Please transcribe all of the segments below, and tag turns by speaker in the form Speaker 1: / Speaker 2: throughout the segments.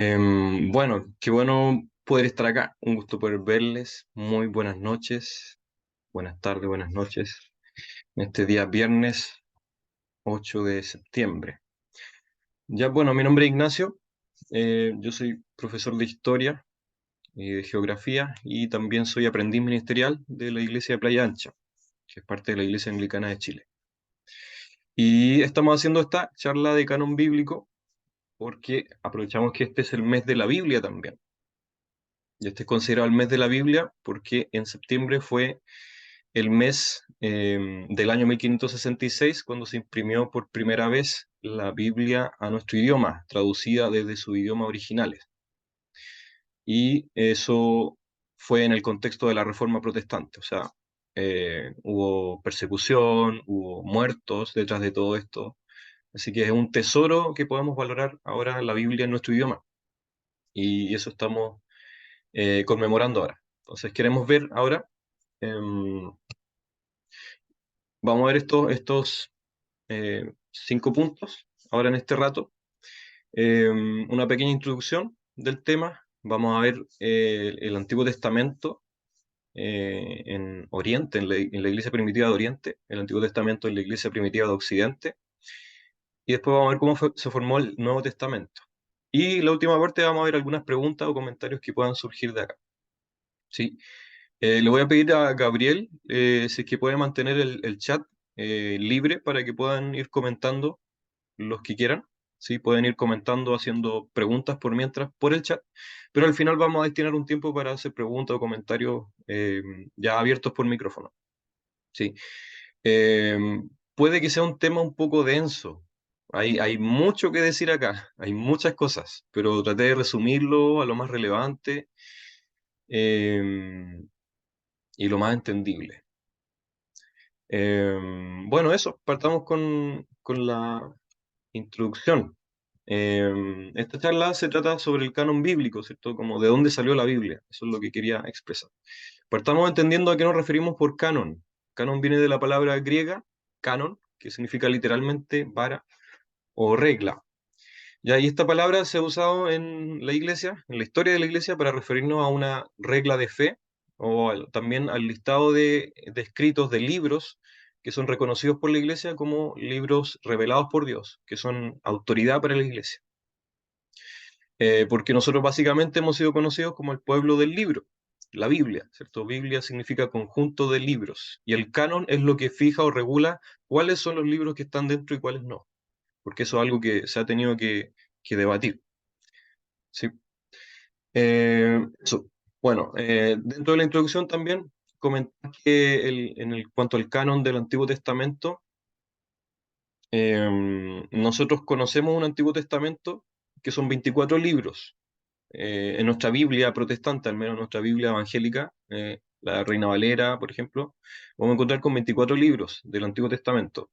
Speaker 1: Bueno, qué bueno poder estar acá. Un gusto poder verles. Muy buenas noches, buenas tardes, buenas noches. En este día viernes 8 de septiembre. Ya, bueno, mi nombre es Ignacio. Yo soy profesor de historia y de geografía y también soy aprendiz ministerial de la iglesia de Playa Ancha, que es parte de la Iglesia Anglicana de Chile. Y estamos haciendo esta charla de canon bíblico porque aprovechamos que este es el mes de la Biblia también. Y este es considerado el mes de la Biblia porque en septiembre fue el mes del año 1566 cuando se imprimió por primera vez la Biblia a nuestro idioma, traducida desde su idioma originales. Y eso fue en el contexto de la Reforma Protestante, o sea, hubo persecución, hubo muertos detrás de todo esto. Así que es un tesoro que podemos valorar ahora la Biblia en nuestro idioma. Y eso estamos conmemorando ahora. Entonces queremos ver ahora, em, vamos a ver estos 5 puntos ahora en este rato. Una pequeña introducción del tema. Vamos a ver el Antiguo Testamento en Oriente, en la Iglesia Primitiva de Oriente, el Antiguo Testamento en la Iglesia Primitiva de Occidente, y después vamos a ver cómo se formó el Nuevo Testamento. Y la última parte vamos a ver algunas preguntas o comentarios que puedan surgir de acá. ¿Sí? Le voy a pedir a Gabriel si es que puede mantener el chat libre para que puedan ir comentando los que quieran. ¿Sí? Pueden ir comentando, haciendo preguntas por mientras por el chat, pero al final vamos a destinar un tiempo para hacer preguntas o comentarios ya abiertos por micrófono. ¿Sí? Eh, Puede que sea un tema un poco denso. Hay mucho que decir acá, hay muchas cosas, pero traté de resumirlo a lo más relevante eh, y lo más entendible. Bueno, eso, partamos con la introducción. Esta charla se trata sobre el canon bíblico, ¿cierto? Como de dónde salió la Biblia. Eso es lo que quería expresar. Partamos entendiendo a qué nos referimos por canon. Canon viene de la palabra griega, canon, que significa literalmente vara o regla. Ya, y esta palabra se ha usado en la iglesia, en la historia de la iglesia, para referirnos a una regla de fe o también al listado de escritos de libros que son reconocidos por la iglesia como libros revelados por Dios, que son autoridad para la iglesia. Porque nosotros básicamente hemos sido conocidos como el pueblo del libro, la Biblia, ¿cierto? Biblia significa conjunto de libros, y el canon es lo que fija o regula cuáles son los libros que están dentro y cuáles no, porque eso es algo que se ha tenido que debatir. ¿Sí? Eso. Bueno, dentro de la introducción también comentar que cuanto al canon del Antiguo Testamento, nosotros conocemos un Antiguo Testamento que son 24 libros. En nuestra Biblia protestante, al menos nuestra Biblia evangélica, la Reina Valera, por ejemplo, vamos a encontrar con 24 libros del Antiguo Testamento.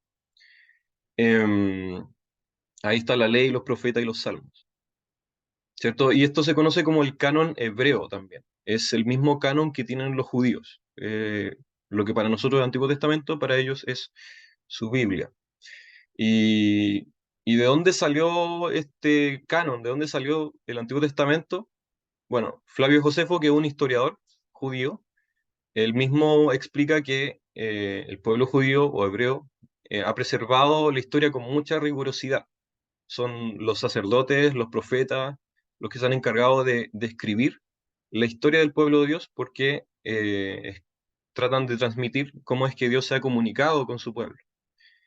Speaker 1: Em, Ahí está la ley, los profetas y los salmos. ¿Cierto? Y esto se conoce como el canon hebreo también. Es el mismo canon que tienen los judíos. Lo que para nosotros es el Antiguo Testamento, para ellos es su Biblia. Y, ¿Y de dónde salió este canon? ¿De dónde salió el Antiguo Testamento? Bueno, Flavio Josefo, que es un historiador judío, él mismo explica que el pueblo judío o hebreo ha preservado la historia con mucha rigurosidad. Son los sacerdotes, los profetas, los que se han encargado de escribir la historia del pueblo de Dios porque tratan de transmitir cómo es que Dios se ha comunicado con su pueblo.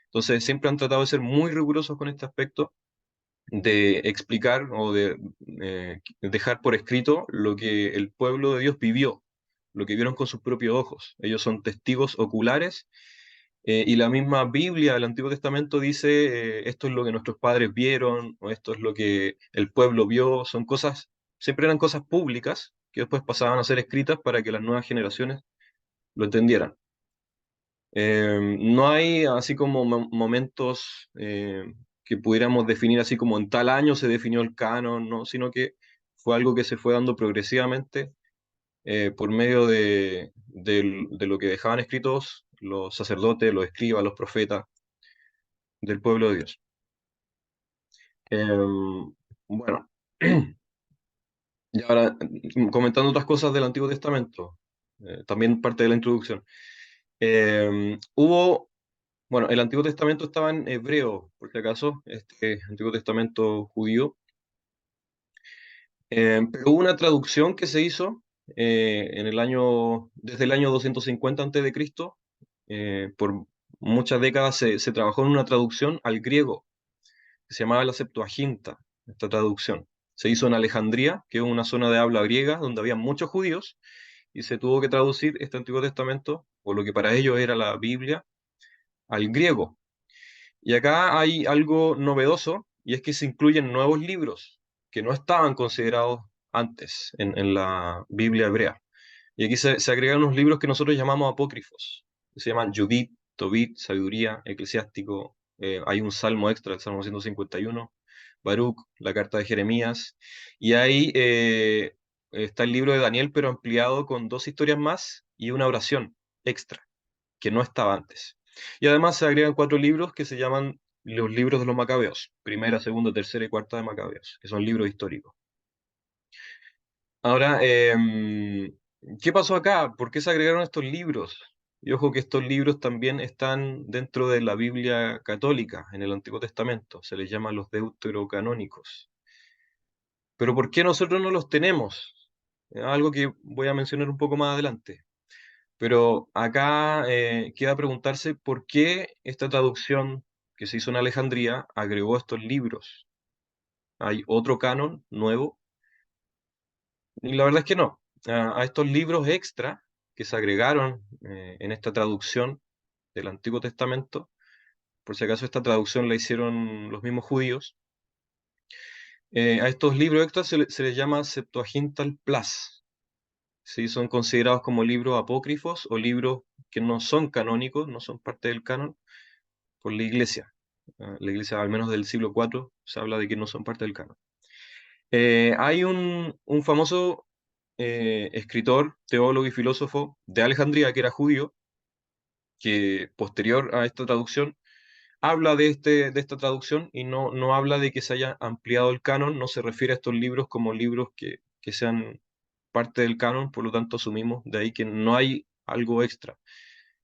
Speaker 1: Entonces siempre han tratado de ser muy rigurosos con este aspecto, de explicar o de dejar por escrito lo que el pueblo de Dios vivió, lo que vieron con sus propios ojos. Ellos son testigos oculares y la misma Biblia del Antiguo Testamento dice, esto es lo que nuestros padres vieron, o esto es lo que el pueblo vio, son cosas, siempre eran cosas públicas que después pasaban a ser escritas para que las nuevas generaciones lo entendieran. No hay así como momentos que pudiéramos definir así como en tal año se definió el canon, ¿no? Sino que fue algo que se fue dando progresivamente por medio de lo que dejaban escritos los sacerdotes, los escribas, los profetas del pueblo de Dios. Bueno, Ahora, comentando otras cosas del Antiguo Testamento, también parte de la introducción. Hubo, bueno, el Antiguo Testamento estaba en hebreo, por si acaso, este Antiguo Testamento judío, pero hubo una traducción que se hizo desde el año 250 antes de Cristo. Por muchas décadas se trabajó en una traducción al griego, que se llamaba la Septuaginta, esta traducción. Se hizo en Alejandría, que es una zona de habla griega, donde había muchos judíos, y se tuvo que traducir este Antiguo Testamento, o lo que para ellos era la Biblia, al griego. Y acá hay algo novedoso, y es que se incluyen nuevos libros que no estaban considerados antes en la Biblia hebrea. Y aquí se agregan unos libros que nosotros llamamos apócrifos, que se llaman Judith, Tobit, Sabiduría, Eclesiástico. Hay un salmo extra, el Salmo 151, Baruch, la carta de Jeremías. Y ahí está el libro de Daniel, pero ampliado con dos historias más y una oración extra, que no estaba antes. Y además se agregan cuatro libros que se llaman los libros de los Macabeos, primera, segunda, tercera y cuarta de Macabeos, que son libros históricos. Ahora, ¿qué pasó acá? ¿Por qué se agregaron estos libros? Y ojo que estos libros también están dentro de la Biblia católica, en el Antiguo Testamento. Se les llama los deuterocanónicos. Pero ¿por qué nosotros no los tenemos? Algo que voy a mencionar un poco más adelante. Pero acá queda preguntarse por qué esta traducción que se hizo en Alejandría agregó estos libros. ¿Hay otro canon nuevo? Y la verdad es que no. A estos libros extra que se agregaron en esta traducción del Antiguo Testamento, por si acaso esta traducción la hicieron los mismos judíos, a estos libros extras se les llama Septuagintal Plus. ¿Sí? Son considerados como libros apócrifos o libros que no son canónicos, no son parte del canon, por la Iglesia. La Iglesia, al menos del siglo IV, se habla de que no son parte del canon. Hay un famoso escritor, teólogo y filósofo de Alejandría, que era judío, que posterior a esta traducción habla de esta traducción y no habla de que se haya ampliado el canon, no se refiere a estos libros como libros que sean parte del canon, por lo tanto asumimos de ahí que no hay algo extra.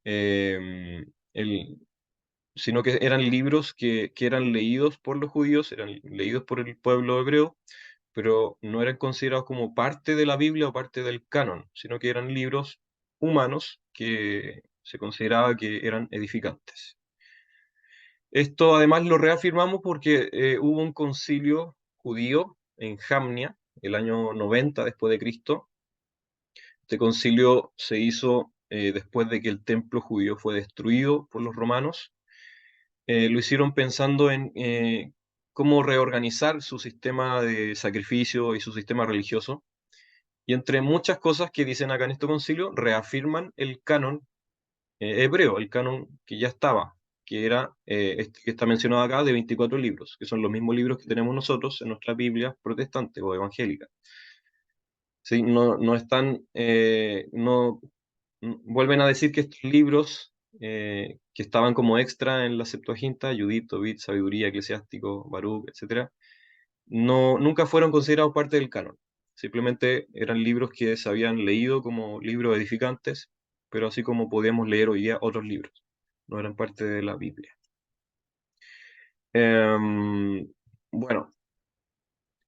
Speaker 1: Eh, el- Sino que eran libros que eran leídos por los judíos, eran leídos por el pueblo hebreo, pero no eran considerados como parte de la Biblia o parte del canon, sino que eran libros humanos que se consideraba que eran edificantes. Esto además lo reafirmamos porque hubo un concilio judío en Jamnia, el año 90 después de Cristo. Este concilio se hizo después de que el templo judío fue destruido por los romanos. Lo hicieron pensando en cómo reorganizar su sistema de sacrificio y su sistema religioso. Y entre muchas cosas que dicen acá en este concilio, reafirman el canon hebreo, el canon que ya estaba, que era este que está mencionado acá, de 24 libros, que son los mismos libros que tenemos nosotros en nuestra Biblia protestante o evangélica. ¿Sí? No están, no vuelven a decir que estos libros que estaban como extra en la Septuaginta, Judith, Tobit, Sabiduría, Eclesiástico, Baruch, etcétera, nunca fueron considerados parte del canon. Simplemente eran libros que se habían leído como libros edificantes, pero así como podíamos leer hoy día otros libros, no eran parte de la Biblia. Em, bueno,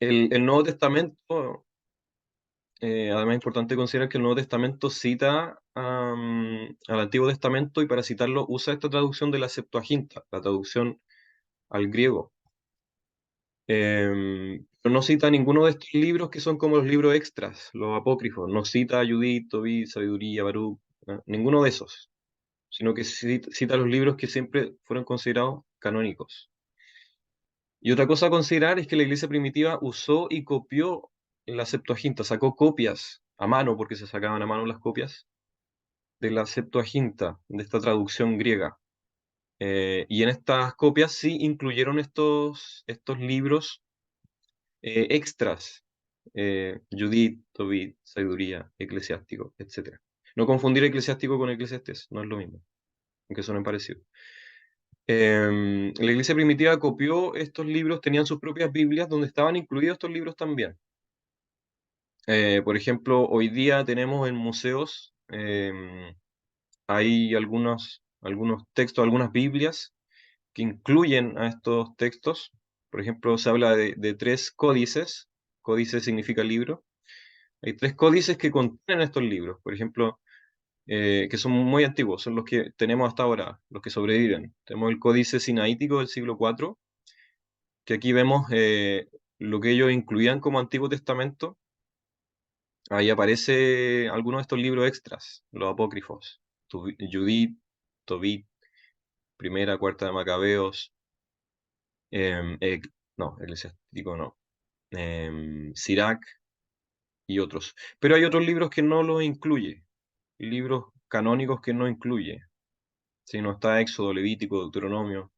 Speaker 1: el Nuevo Testamento, además es importante considerar que el Nuevo Testamento cita al Antiguo Testamento y para citarlo usa esta traducción de la Septuaginta, la traducción al griego. Pero no cita ninguno de estos libros que son como los libros extras, los apócrifos. No cita a Judith, Tobit, Sabiduría, Baruch, ninguno de esos, sino que cita los libros que siempre fueron considerados canónicos. Y otra cosa a considerar es que la iglesia primitiva usó y copió la Septuaginta, sacó copias a mano, porque se sacaban a mano las copias, de la Septuaginta, de esta traducción griega. Y en estas copias sí incluyeron estos libros extras, Judith, Tobit, Sabiduría, Eclesiástico, etcétera. No confundir eclesiástico con eclesiastés, no es lo mismo, aunque suenen parecidos. La iglesia primitiva copió estos libros, tenían sus propias Biblias donde estaban incluidos estos libros también. Por ejemplo, hoy día tenemos en museos, hay algunos textos, algunas Biblias que incluyen a estos textos. Por ejemplo, se habla de tres códices. Códice significa libro. Hay tres códices que contienen estos libros, por ejemplo, que son muy antiguos, son los que tenemos hasta ahora, los que sobreviven. Tenemos el Códice Sinaítico del siglo IV, que aquí vemos lo que ellos incluían como Antiguo Testamento. Ahí aparece algunos de estos libros extras, los apócrifos, Judith, Tobit, Primera, Cuarta de Macabeos, no, Eclesiástico no, Sirac y otros. Pero hay otros libros que no los incluye, libros canónicos que no incluye. Si no está Éxodo, Levítico, Deuteronomio,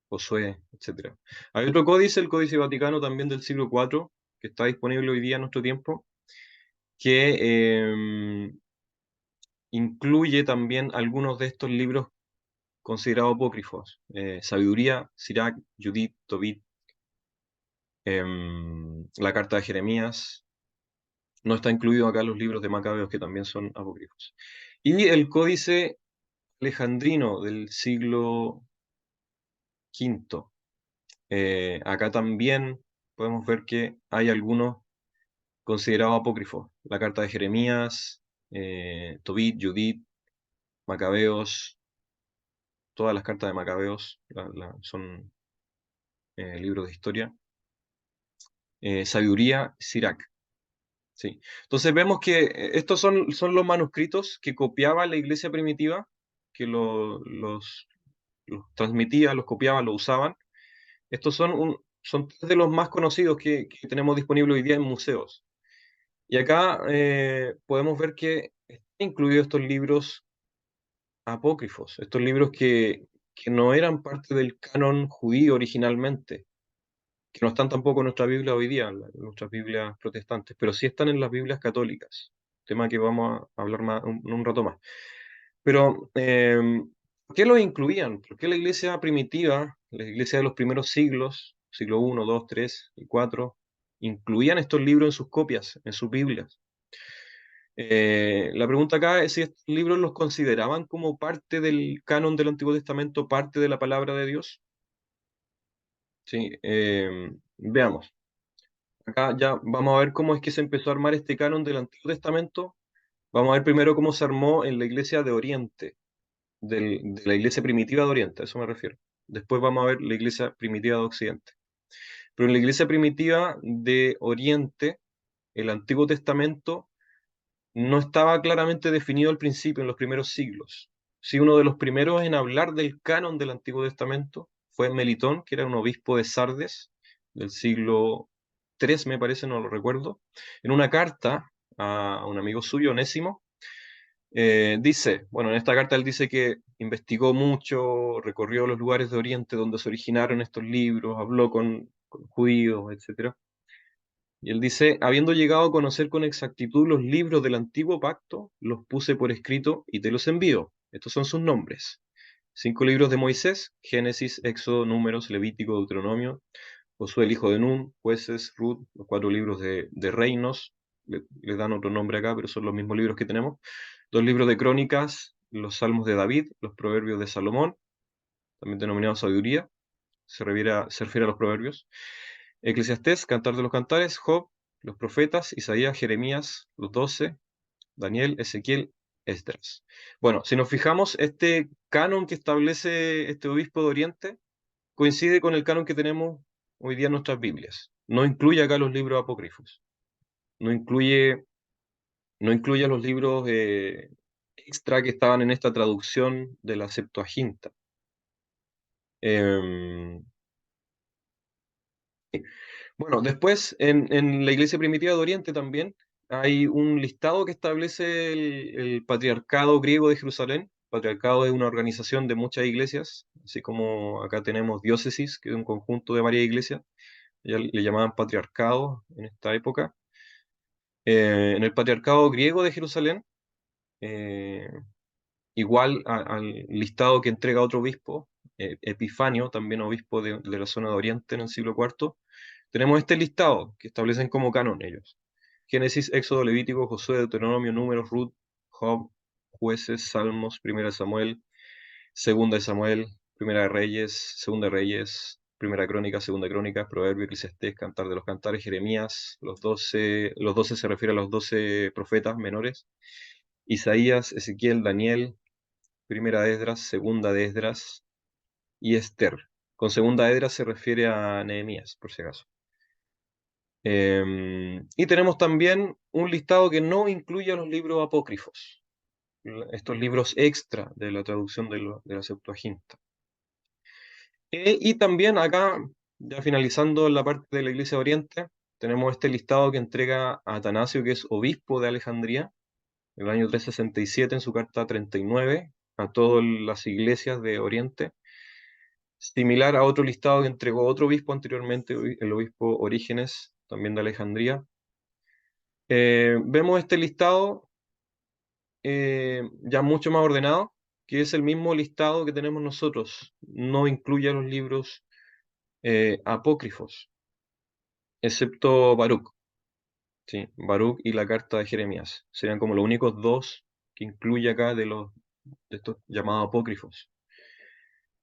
Speaker 1: Josué, etcétera. Hay otro códice, el Códice Vaticano también del siglo IV, que está disponible hoy día en nuestro tiempo, que incluye también algunos de estos libros considerados apócrifos. Sabiduría, Sirac, Judith, Tobit, la Carta de Jeremías. No está incluido acá los libros de Macabeos, que también son apócrifos. Y el Códice Alejandrino del siglo V. Acá también podemos ver que hay algunos considerados apócrifos. La carta de Jeremías, Tobit, Judith, Macabeos, todas las cartas de Macabeos son libros de historia. Sabiduría, Sirac. Sí. Entonces vemos que estos son los manuscritos que copiaba la iglesia primitiva, que los transmitía, los copiaban, los usaban. Estos son tres de los más conocidos que tenemos disponibles hoy día en museos. Y acá podemos ver que están incluidos estos libros apócrifos, estos libros que no eran parte del canon judío originalmente, que no están tampoco en nuestra Biblia hoy día, en nuestras Biblias protestantes, pero sí están en las Biblias católicas, tema que vamos a hablar más, un rato más. Pero, ¿por qué los incluían? ¿Por qué la iglesia primitiva, la iglesia de los primeros siglos, siglo I, II, III y IV, incluían estos libros en sus copias, en sus Biblias? La pregunta acá es si estos libros los consideraban como parte del canon del Antiguo Testamento, parte de la palabra de Dios. Sí, veamos. Acá ya vamos a ver cómo es que se empezó a armar este canon del Antiguo Testamento. Vamos a ver primero cómo se armó en la iglesia de Oriente, de la iglesia primitiva de Oriente, a eso me refiero. Después vamos a ver la iglesia primitiva de Occidente. Pero en la iglesia primitiva de Oriente, el Antiguo Testamento no estaba claramente definido al principio, en los primeros siglos. Sí, uno de los primeros en hablar del canon del Antiguo Testamento fue Melitón, que era un obispo de Sardes del siglo III, me parece, no lo recuerdo. En una carta a un amigo suyo, Onésimo, dice, bueno, en esta carta él dice que investigó mucho, recorrió los lugares de Oriente donde se originaron estos libros, habló con judíos, etcétera. Y él dice, habiendo llegado a conocer con exactitud los libros del antiguo pacto, los puse por escrito y te los envío. Estos son sus nombres. 5 libros de Moisés: Génesis, Éxodo, Números, Levítico, Deuteronomio; Josué el hijo de Nun, Jueces, Ruth; los 4 libros de Reinos, le dan otro nombre acá, pero son los mismos libros que tenemos. 2 libros de Crónicas, los Salmos de David, los Proverbios de Salomón, también denominados Sabiduría, se refiere a los Proverbios. Eclesiastés, Cantar de los Cantares, Job, los profetas, Isaías, Jeremías, los 12, Daniel, Ezequiel, Esdras. Bueno, si nos fijamos, este canon que establece este obispo de Oriente coincide con el canon que tenemos hoy día en nuestras Biblias. No incluye acá los libros apócrifos, no incluye, no incluye los libros extra que estaban en esta traducción de la Septuaginta. Em, Bueno, después en la Iglesia Primitiva de Oriente también hay un listado que establece el Patriarcado Griego de Jerusalén. Patriarcado es una organización de muchas iglesias, así como acá tenemos diócesis, que es un conjunto de varias iglesias. Ya le llamaban patriarcado en esta época. En el Patriarcado Griego de Jerusalén, eh, igual al listado que entrega otro obispo, Epifanio, también obispo de la zona de Oriente en el siglo IV, tenemos este listado que establecen como canon ellos. Génesis, Éxodo, Levítico, Josué, Deuteronomio, Números, Ruth, Job, Jueces, Salmos, Primera de Samuel, Segunda de Samuel, Primera de Reyes, Segunda de Reyes, Primera Crónica, Segunda Crónica, Proverbio, Eclesiastés, Cantar de los Cantares, Jeremías, los 12 se refiere a los 12 profetas menores, Isaías, Ezequiel, Daniel, Primera de Esdras, Segunda de Esdras y Esther. Con Segunda de Esdras se refiere a Nehemías, por si acaso. Y tenemos también un listado que no incluye a los libros apócrifos, estos libros extra de la traducción de la Septuaginta. Y también acá, ya finalizando la parte de la Iglesia de Oriente, tenemos este listado que entrega a Atanasio, que es obispo de Alejandría, en el año 367, en su carta 39, a todas las iglesias de Oriente, similar a otro listado que entregó otro obispo anteriormente, el obispo Orígenes, también de Alejandría. Vemos este listado ya mucho más ordenado, que es el mismo listado que tenemos nosotros, no incluye a los libros apócrifos, excepto Baruch, ¿sí? Baruch y la carta de Jeremías. Serían como los únicos dos que incluye acá de estos llamados apócrifos.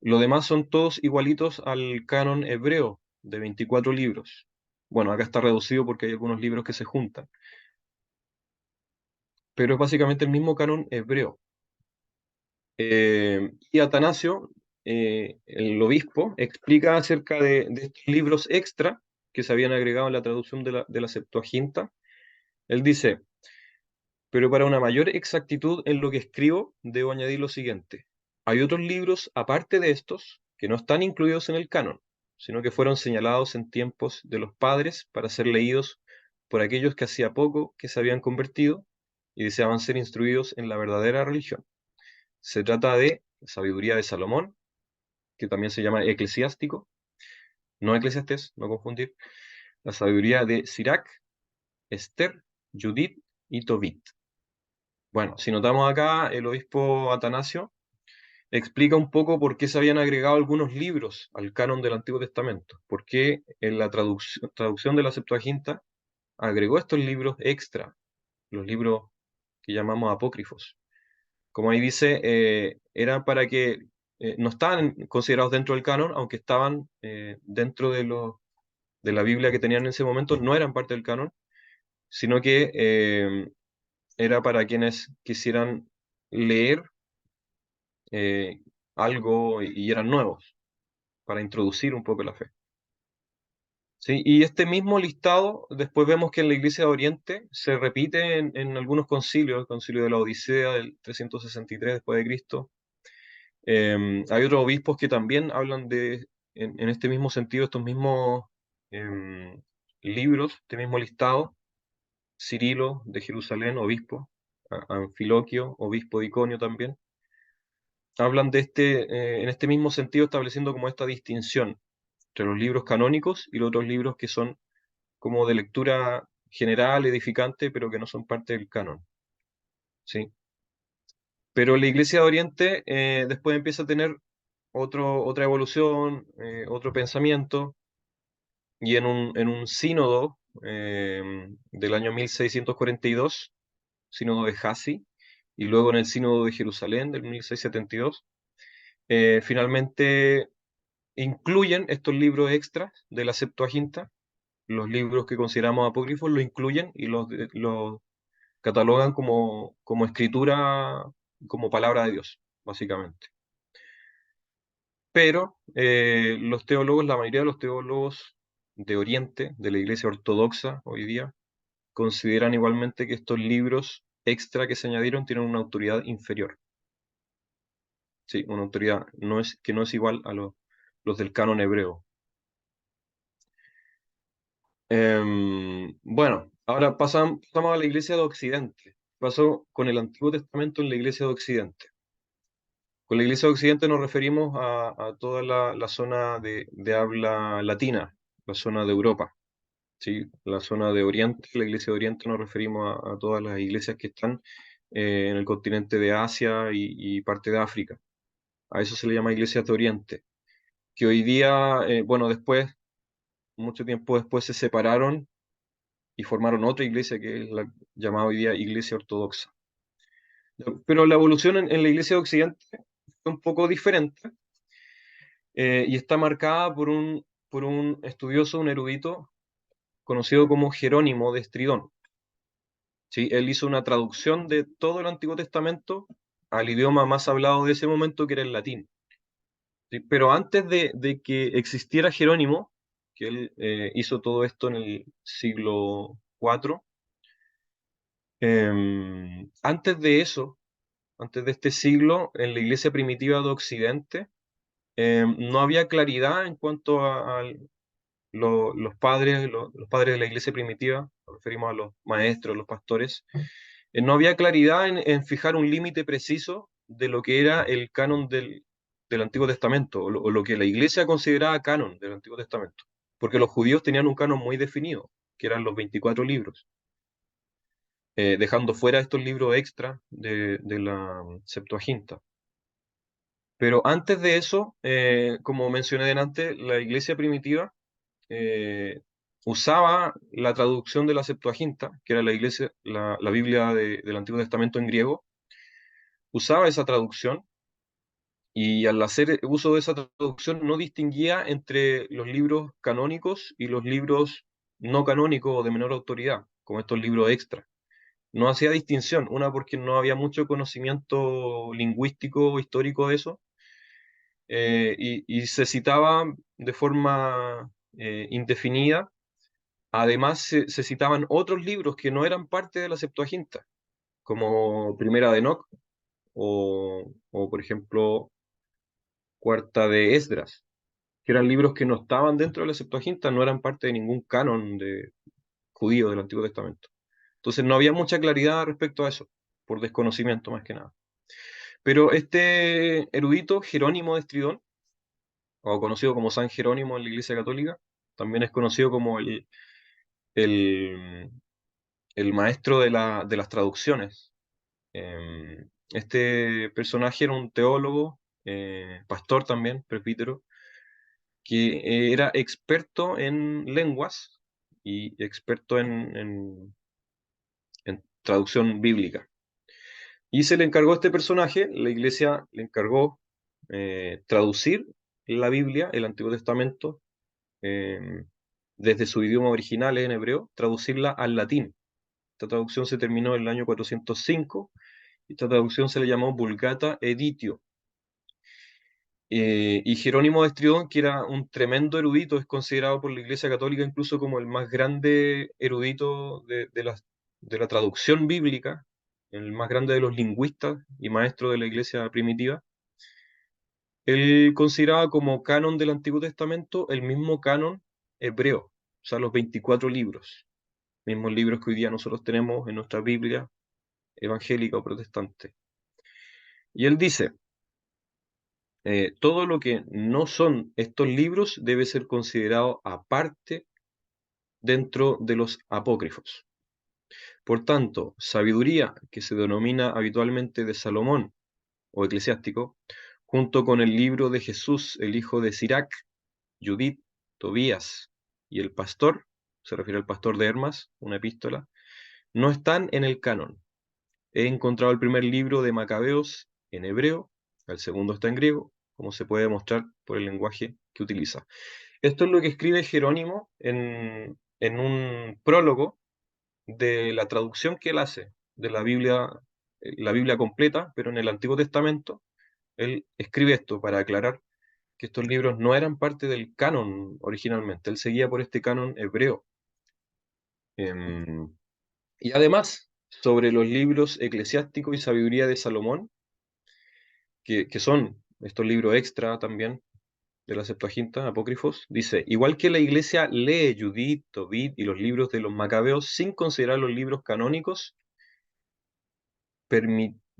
Speaker 1: Los demás son todos igualitos al canon hebreo de 24 libros. Bueno, acá está reducido porque hay algunos libros que se juntan, pero es básicamente el mismo canon hebreo. Y Atanasio, el obispo, explica acerca de estos libros extra que se habían agregado en la traducción de la Septuaginta. Él dice: pero para una mayor exactitud en lo que escribo, debo añadir lo siguiente. Hay otros libros, aparte de estos, que no están incluidos en el canon, sino que fueron señalados en tiempos de los padres para ser leídos por aquellos que hacía poco que se habían convertido y deseaban ser instruidos en la verdadera religión. Se trata de la sabiduría de Salomón, que también se llama eclesiástico, no eclesiastés, no confundir, la sabiduría de Sirac, Esther, Judith y Tobit. Bueno, si notamos acá, el obispo Atanasio explica un poco por qué se habían agregado algunos libros al canon del Antiguo Testamento, por qué en la traducción de la Septuaginta agregó estos libros extra, los libros que llamamos apócrifos. Como ahí dice, eran para que no estaban considerados dentro del canon, aunque estaban dentro de la Biblia que tenían en ese momento, no eran parte del canon, sino que era para quienes quisieran leer eh, algo y eran nuevos, para introducir un poco la fe. ¿Sí? Y este mismo listado, después vemos que en la Iglesia de Oriente se repite en algunos concilios, el concilio de la Odisea del 363 después de Cristo. Hay otros obispos que también hablan en este mismo sentido, estos mismos libros, este mismo listado. Cirilo de Jerusalén, obispo, Anfiloquio, obispo de Iconio también, hablan en este mismo sentido, estableciendo como esta distinción entre los libros canónicos y los otros libros que son como de lectura general, edificante, pero que no son parte del canon, ¿sí? Pero la Iglesia de Oriente después empieza a tener otra evolución, otro pensamiento, y en un sínodo del año 1642, sínodo de Hassi, y luego en el sínodo de Jerusalén del 1672, finalmente incluyen estos libros extras de la Septuaginta, los libros que consideramos apócrifos lo incluyen y los catalogan como escritura, como palabra de Dios, básicamente. Pero los teólogos, la mayoría de los teólogos de Oriente, de la Iglesia Ortodoxa hoy día, consideran igualmente que estos libros extra que se añadieron tienen una autoridad inferior. Sí, una autoridad que no es igual a los del canon hebreo. Bueno, ahora pasamos a la Iglesia de Occidente. Pasó con el Antiguo Testamento en la Iglesia de Occidente. Con la Iglesia de Occidente nos referimos a toda la zona de habla latina, la zona de Europa, ¿sí? La zona de Oriente, la Iglesia de Oriente nos referimos a todas las iglesias que están en el continente de Asia y parte de África. A eso se le llama Iglesias de Oriente, que hoy día, bueno, después, mucho tiempo después se separaron y formaron otra iglesia que es la llamada hoy día Iglesia Ortodoxa. Pero la evolución en la Iglesia de Occidente fue un poco diferente, y está marcada por un estudioso, un erudito, conocido como Jerónimo de Estridón. ¿Sí? Él hizo una traducción de todo el Antiguo Testamento al idioma más hablado de ese momento, que era el latín. ¿Sí? Pero antes de que existiera Jerónimo, que él hizo todo esto en el siglo IV, antes de eso, antes de este siglo, en la iglesia primitiva de Occidente, no había claridad en cuanto a los padres de la iglesia primitiva, nos referimos a los maestros, los pastores. No había claridad en fijar un límite preciso de lo que era el canon del Antiguo Testamento, o lo que la iglesia consideraba canon del Antiguo Testamento, porque los judíos tenían un canon muy definido, que eran los 24 libros, dejando fuera estos libros extra de la Septuaginta. Pero antes de eso, como mencioné antes, la iglesia primitiva eh, usaba la traducción de la Septuaginta, que era la Biblia del Antiguo Testamento en griego, usaba esa traducción, y al hacer uso de esa traducción no distinguía entre los libros canónicos y los libros no canónicos o de menor autoridad, como estos libros extra. No hacía distinción, una porque no había mucho conocimiento lingüístico o histórico de eso, y se citaba de forma indefinida. Además, se citaban otros libros que no eran parte de la Septuaginta, como Primera de Enoc o, por ejemplo, Cuarta de Esdras, que eran libros que no estaban dentro de la Septuaginta, no eran parte de ningún canon judío del Antiguo Testamento. Entonces no había mucha claridad respecto a eso, por desconocimiento más que nada. Pero este erudito, Jerónimo de Estridón, o conocido como San Jerónimo en la Iglesia Católica, también es conocido como el, el maestro de las traducciones. Este personaje era un teólogo, pastor también, presbítero, que era experto en lenguas y experto en traducción bíblica. Y se le encargó a este personaje, la iglesia le encargó traducir la Biblia, el Antiguo Testamento, eh, desde su idioma original en hebreo, traducirla al latín. Esta traducción se terminó en el año 405. Esta traducción se le llamó Vulgata Editio. Y Jerónimo de Estridón, que era un tremendo erudito, es considerado por la Iglesia Católica incluso como el más grande erudito de la traducción bíblica, el más grande de los lingüistas y maestro de la Iglesia primitiva. Él consideraba como canon del Antiguo Testamento el mismo canon hebreo, o sea, los 24 libros, mismos libros que hoy día nosotros tenemos en nuestra Biblia evangélica o protestante. Y él dice, todo lo que no son estos libros debe ser considerado aparte dentro de los apócrifos. Por tanto, sabiduría, que se denomina habitualmente de Salomón o eclesiástico, junto con el libro de Jesús, el hijo de Sirac, Judith, Tobías y el pastor, se refiere al pastor de Hermas, una epístola, no están en el canon. He encontrado el primer libro de Macabeos en hebreo, el segundo está en griego, como se puede demostrar por el lenguaje que utiliza. Esto es lo que escribe Jerónimo en un prólogo de la traducción que él hace de la Biblia completa, pero en el Antiguo Testamento. Él escribe esto para aclarar que estos libros no eran parte del canon originalmente. Él seguía por este canon hebreo. Em, y además, sobre los libros eclesiásticos y sabiduría de Salomón, que son estos libros extra también de la Septuaginta, apócrifos, dice, igual que la iglesia lee Judith, Tobit y los libros de los Macabeos sin considerar los libros canónicos,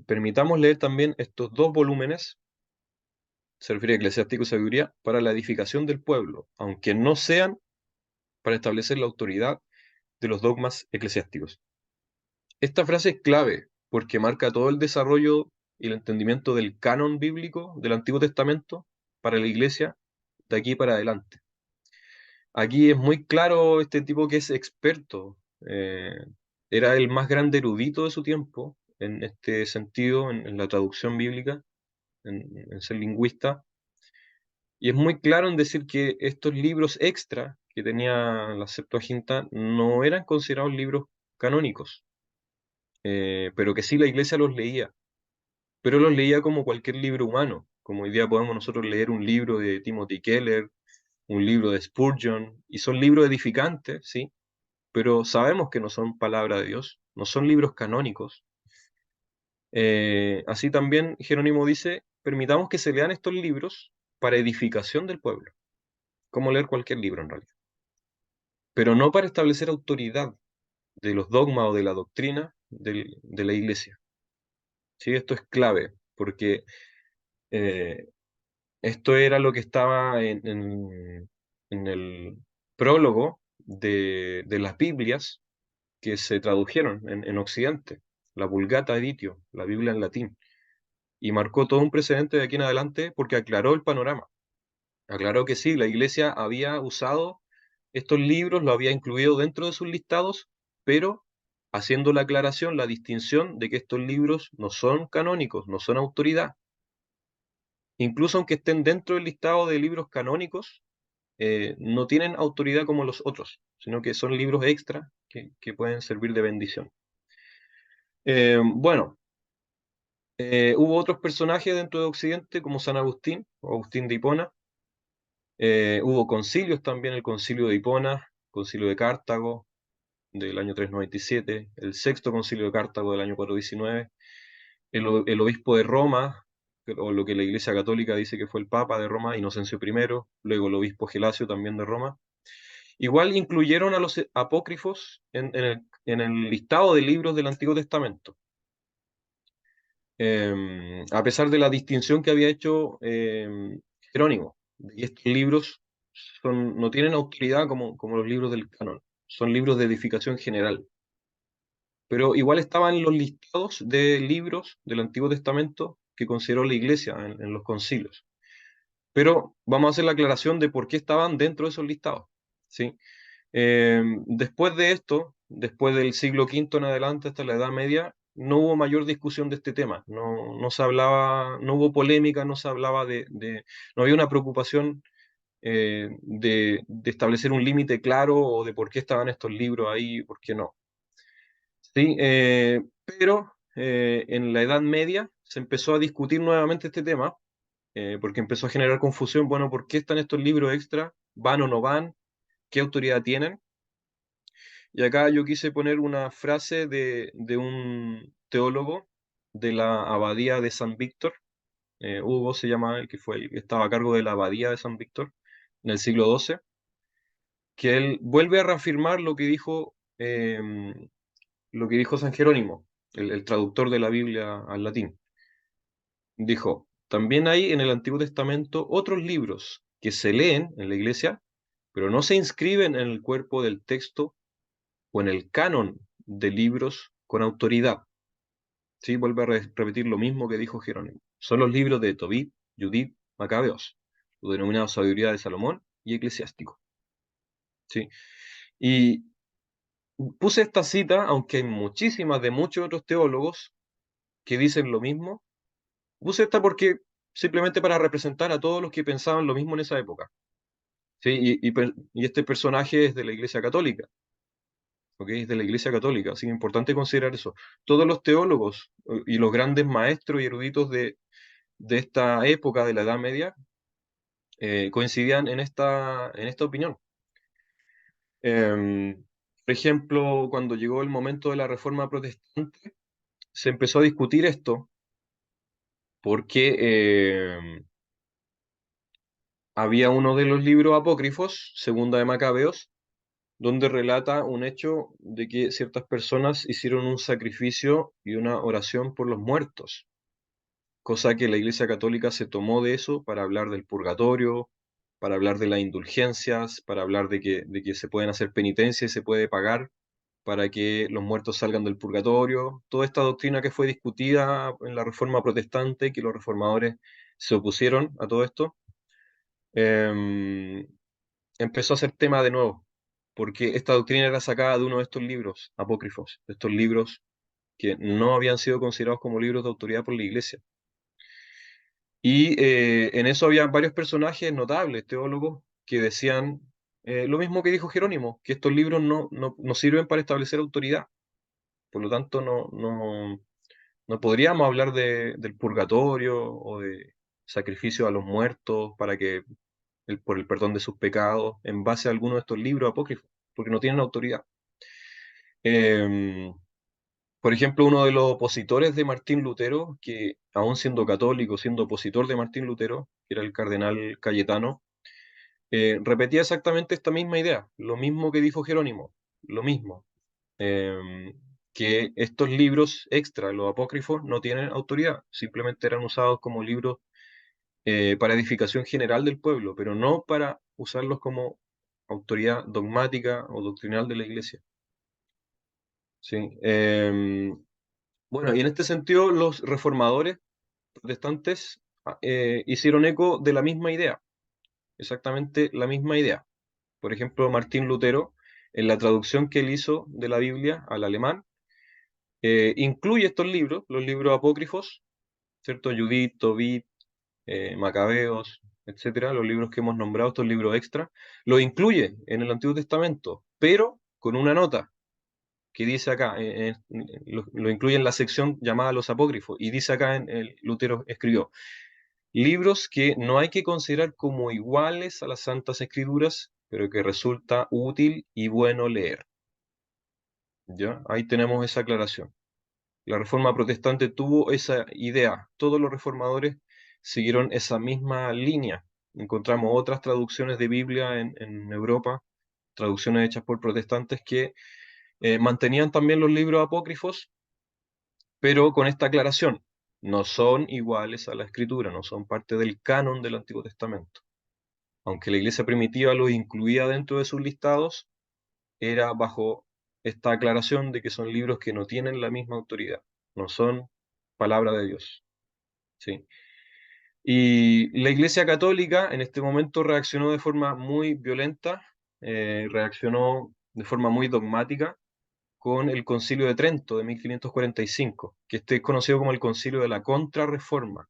Speaker 1: permitamos leer también estos dos volúmenes, se refiere a eclesiástico y sabiduría, para la edificación del pueblo, aunque no sean para establecer la autoridad de los dogmas eclesiásticos. Esta frase es clave porque marca todo el desarrollo y el entendimiento del canon bíblico del Antiguo Testamento para la iglesia de aquí para adelante. Aquí es muy claro este tipo que es experto eh, era el más grande erudito de su tiempo, en este sentido, en la traducción bíblica, en ser lingüista, y es muy claro en decir que estos libros extra que tenía la Septuaginta no eran considerados libros canónicos, pero que sí la iglesia los leía, pero los leía como cualquier libro humano, como hoy día podemos nosotros leer un libro de Timothy Keller, un libro de Spurgeon, y son libros edificantes, sí, pero sabemos que no son palabra de Dios, no son libros canónicos. Así también Jerónimo dice, permitamos que se lean estos libros para edificación del pueblo, como leer cualquier libro en realidad, pero no para establecer autoridad de los dogmas o de la doctrina de la iglesia. ¿Sí? Esto es clave, porque eh, esto era lo que estaba en el prólogo de las Biblias que se tradujeron en Occidente, la Vulgata Editio, la Biblia en latín, y marcó todo un precedente de aquí en adelante porque aclaró el panorama. Aclaró que sí, la Iglesia había usado estos libros, lo había incluido dentro de sus listados, pero haciendo la aclaración, la distinción de que estos libros no son canónicos, no son autoridad. Incluso aunque estén dentro del listado de libros canónicos, no tienen autoridad como los otros, sino que son libros extra que pueden servir de bendición. Bueno, hubo otros personajes dentro de Occidente, como San Agustín, o Agustín de Hipona. Hubo concilios también, el concilio de Hipona, concilio de Cartago del año 397, el sexto concilio de Cartago del año 419, el obispo de Roma, o lo que la Iglesia Católica dice que fue el Papa de Roma, Inocencio I, luego el obispo Gelasio también de Roma. Igual incluyeron a los apócrifos en el listado de libros del Antiguo Testamento. A pesar de la distinción que había hecho Jerónimo, y estos libros no tienen autoridad como los libros del canon, son libros de edificación general, pero igual estaban en los listados de libros del Antiguo Testamento que consideró la Iglesia en los concilios. Pero vamos a hacer la aclaración de por qué estaban dentro de esos listados, ¿sí? Después de esto, después del siglo V en adelante hasta la Edad Media, no hubo mayor discusión de este tema, no se hablaba, no hubo polémica, no se hablaba no había una preocupación de establecer un límite claro o de por qué estaban estos libros ahí y por qué no. Sí, pero en la Edad Media se empezó a discutir nuevamente este tema, porque empezó a generar confusión, bueno, ¿por qué están estos libros extra? ¿Van o no van? ¿Qué autoridad tienen? Y acá yo quise poner una frase de un teólogo de la abadía de San Víctor, Hugo se llama el que fue el que estaba a cargo de la abadía de San Víctor en el siglo XII, que él vuelve a reafirmar lo que dijo San Jerónimo, el traductor de la Biblia al latín. Dijo, también hay en el Antiguo Testamento otros libros que se leen en la iglesia, pero no se inscriben en el cuerpo del texto o en el canon de libros con autoridad. Sí, vuelve a repetir lo mismo que dijo Jerónimo. Son los libros de Tobit, Judith, Macabeos, lo denominado Sabiduría de Salomón y Eclesiástico. ¿Sí? Y puse esta cita, aunque hay muchísimas de muchos otros teólogos que dicen lo mismo. Puse esta porque simplemente para representar a todos los que pensaban lo mismo en esa época. ¿Sí? Y este personaje es de la Iglesia Católica. ¿Ok? Es de la Iglesia Católica, así que es importante considerar eso. Todos los teólogos y los grandes maestros y eruditos de esta época de la Edad Media coincidían en esta opinión. Em, por ejemplo, cuando llegó el momento de la Reforma Protestante, se empezó a discutir esto porque había uno de los libros apócrifos, Segunda de Macabeos, donde relata un hecho de que ciertas personas hicieron un sacrificio y una oración por los muertos, cosa que la Iglesia Católica se tomó de eso para hablar del purgatorio, para hablar de las indulgencias, para hablar de que se pueden hacer penitencias y se puede pagar para que los muertos salgan del purgatorio. Toda esta doctrina que fue discutida en la Reforma Protestante, que los reformadores se opusieron a todo esto, eh, empezó a ser tema de nuevo. porque esta doctrina era sacada de uno de estos libros apócrifos, de estos libros que no habían sido considerados como libros de autoridad por la Iglesia. Y en eso había varios personajes notables, teólogos, que decían lo mismo que dijo Jerónimo, que estos libros no sirven para establecer autoridad. Por lo tanto, no podríamos hablar del purgatorio o de sacrificio a los muertos para que por el perdón de sus pecados en base a alguno de estos libros apócrifos, porque no tienen autoridad. Eh, por ejemplo, uno de los opositores de Martín Lutero, que aún siendo católico, siendo opositor de Martín Lutero, que era el cardenal Cayetano, repetía exactamente esta misma idea, lo mismo que dijo Jerónimo, lo mismo, eh, que estos libros extra, los apócrifos, no tienen autoridad, simplemente eran usados como libros para edificación general del pueblo, pero no para usarlos como autoridad dogmática o doctrinal de la Iglesia. Sí. Bueno, y en este sentido, los reformadores protestantes hicieron eco de la misma idea, exactamente la misma idea. Por ejemplo, Martín Lutero, en la traducción que él hizo de la Biblia al alemán, incluye estos libros, los libros apócrifos, ¿cierto? Judith, Tobit, Macabeos, etcétera, los libros que hemos nombrado, estos libros extra, los incluye en el Antiguo Testamento, pero con una nota que dice acá, lo incluye en la sección llamada los apócrifos, y dice acá, Lutero escribió, libros que no hay que considerar como iguales a las Santas Escrituras, pero que resulta útil y bueno leer. ¿Ya? Ahí tenemos esa aclaración. La Reforma Protestante tuvo esa idea. Todos los reformadores siguieron esa misma línea. Encontramos otras traducciones de Biblia en Europa, traducciones hechas por protestantes que mantenían también los libros apócrifos, pero con esta aclaración. No son iguales a la Escritura, no son parte del canon del Antiguo Testamento. Aunque la iglesia primitiva los incluía dentro de sus listados, era bajo esta aclaración de que son libros que no tienen la misma autoridad, no son palabra de Dios. ¿Sí? Y la iglesia católica en este momento reaccionó de forma muy violenta, reaccionó de forma muy dogmática con el Concilio de Trento de 1545, que este es conocido como el Concilio de la Contrarreforma.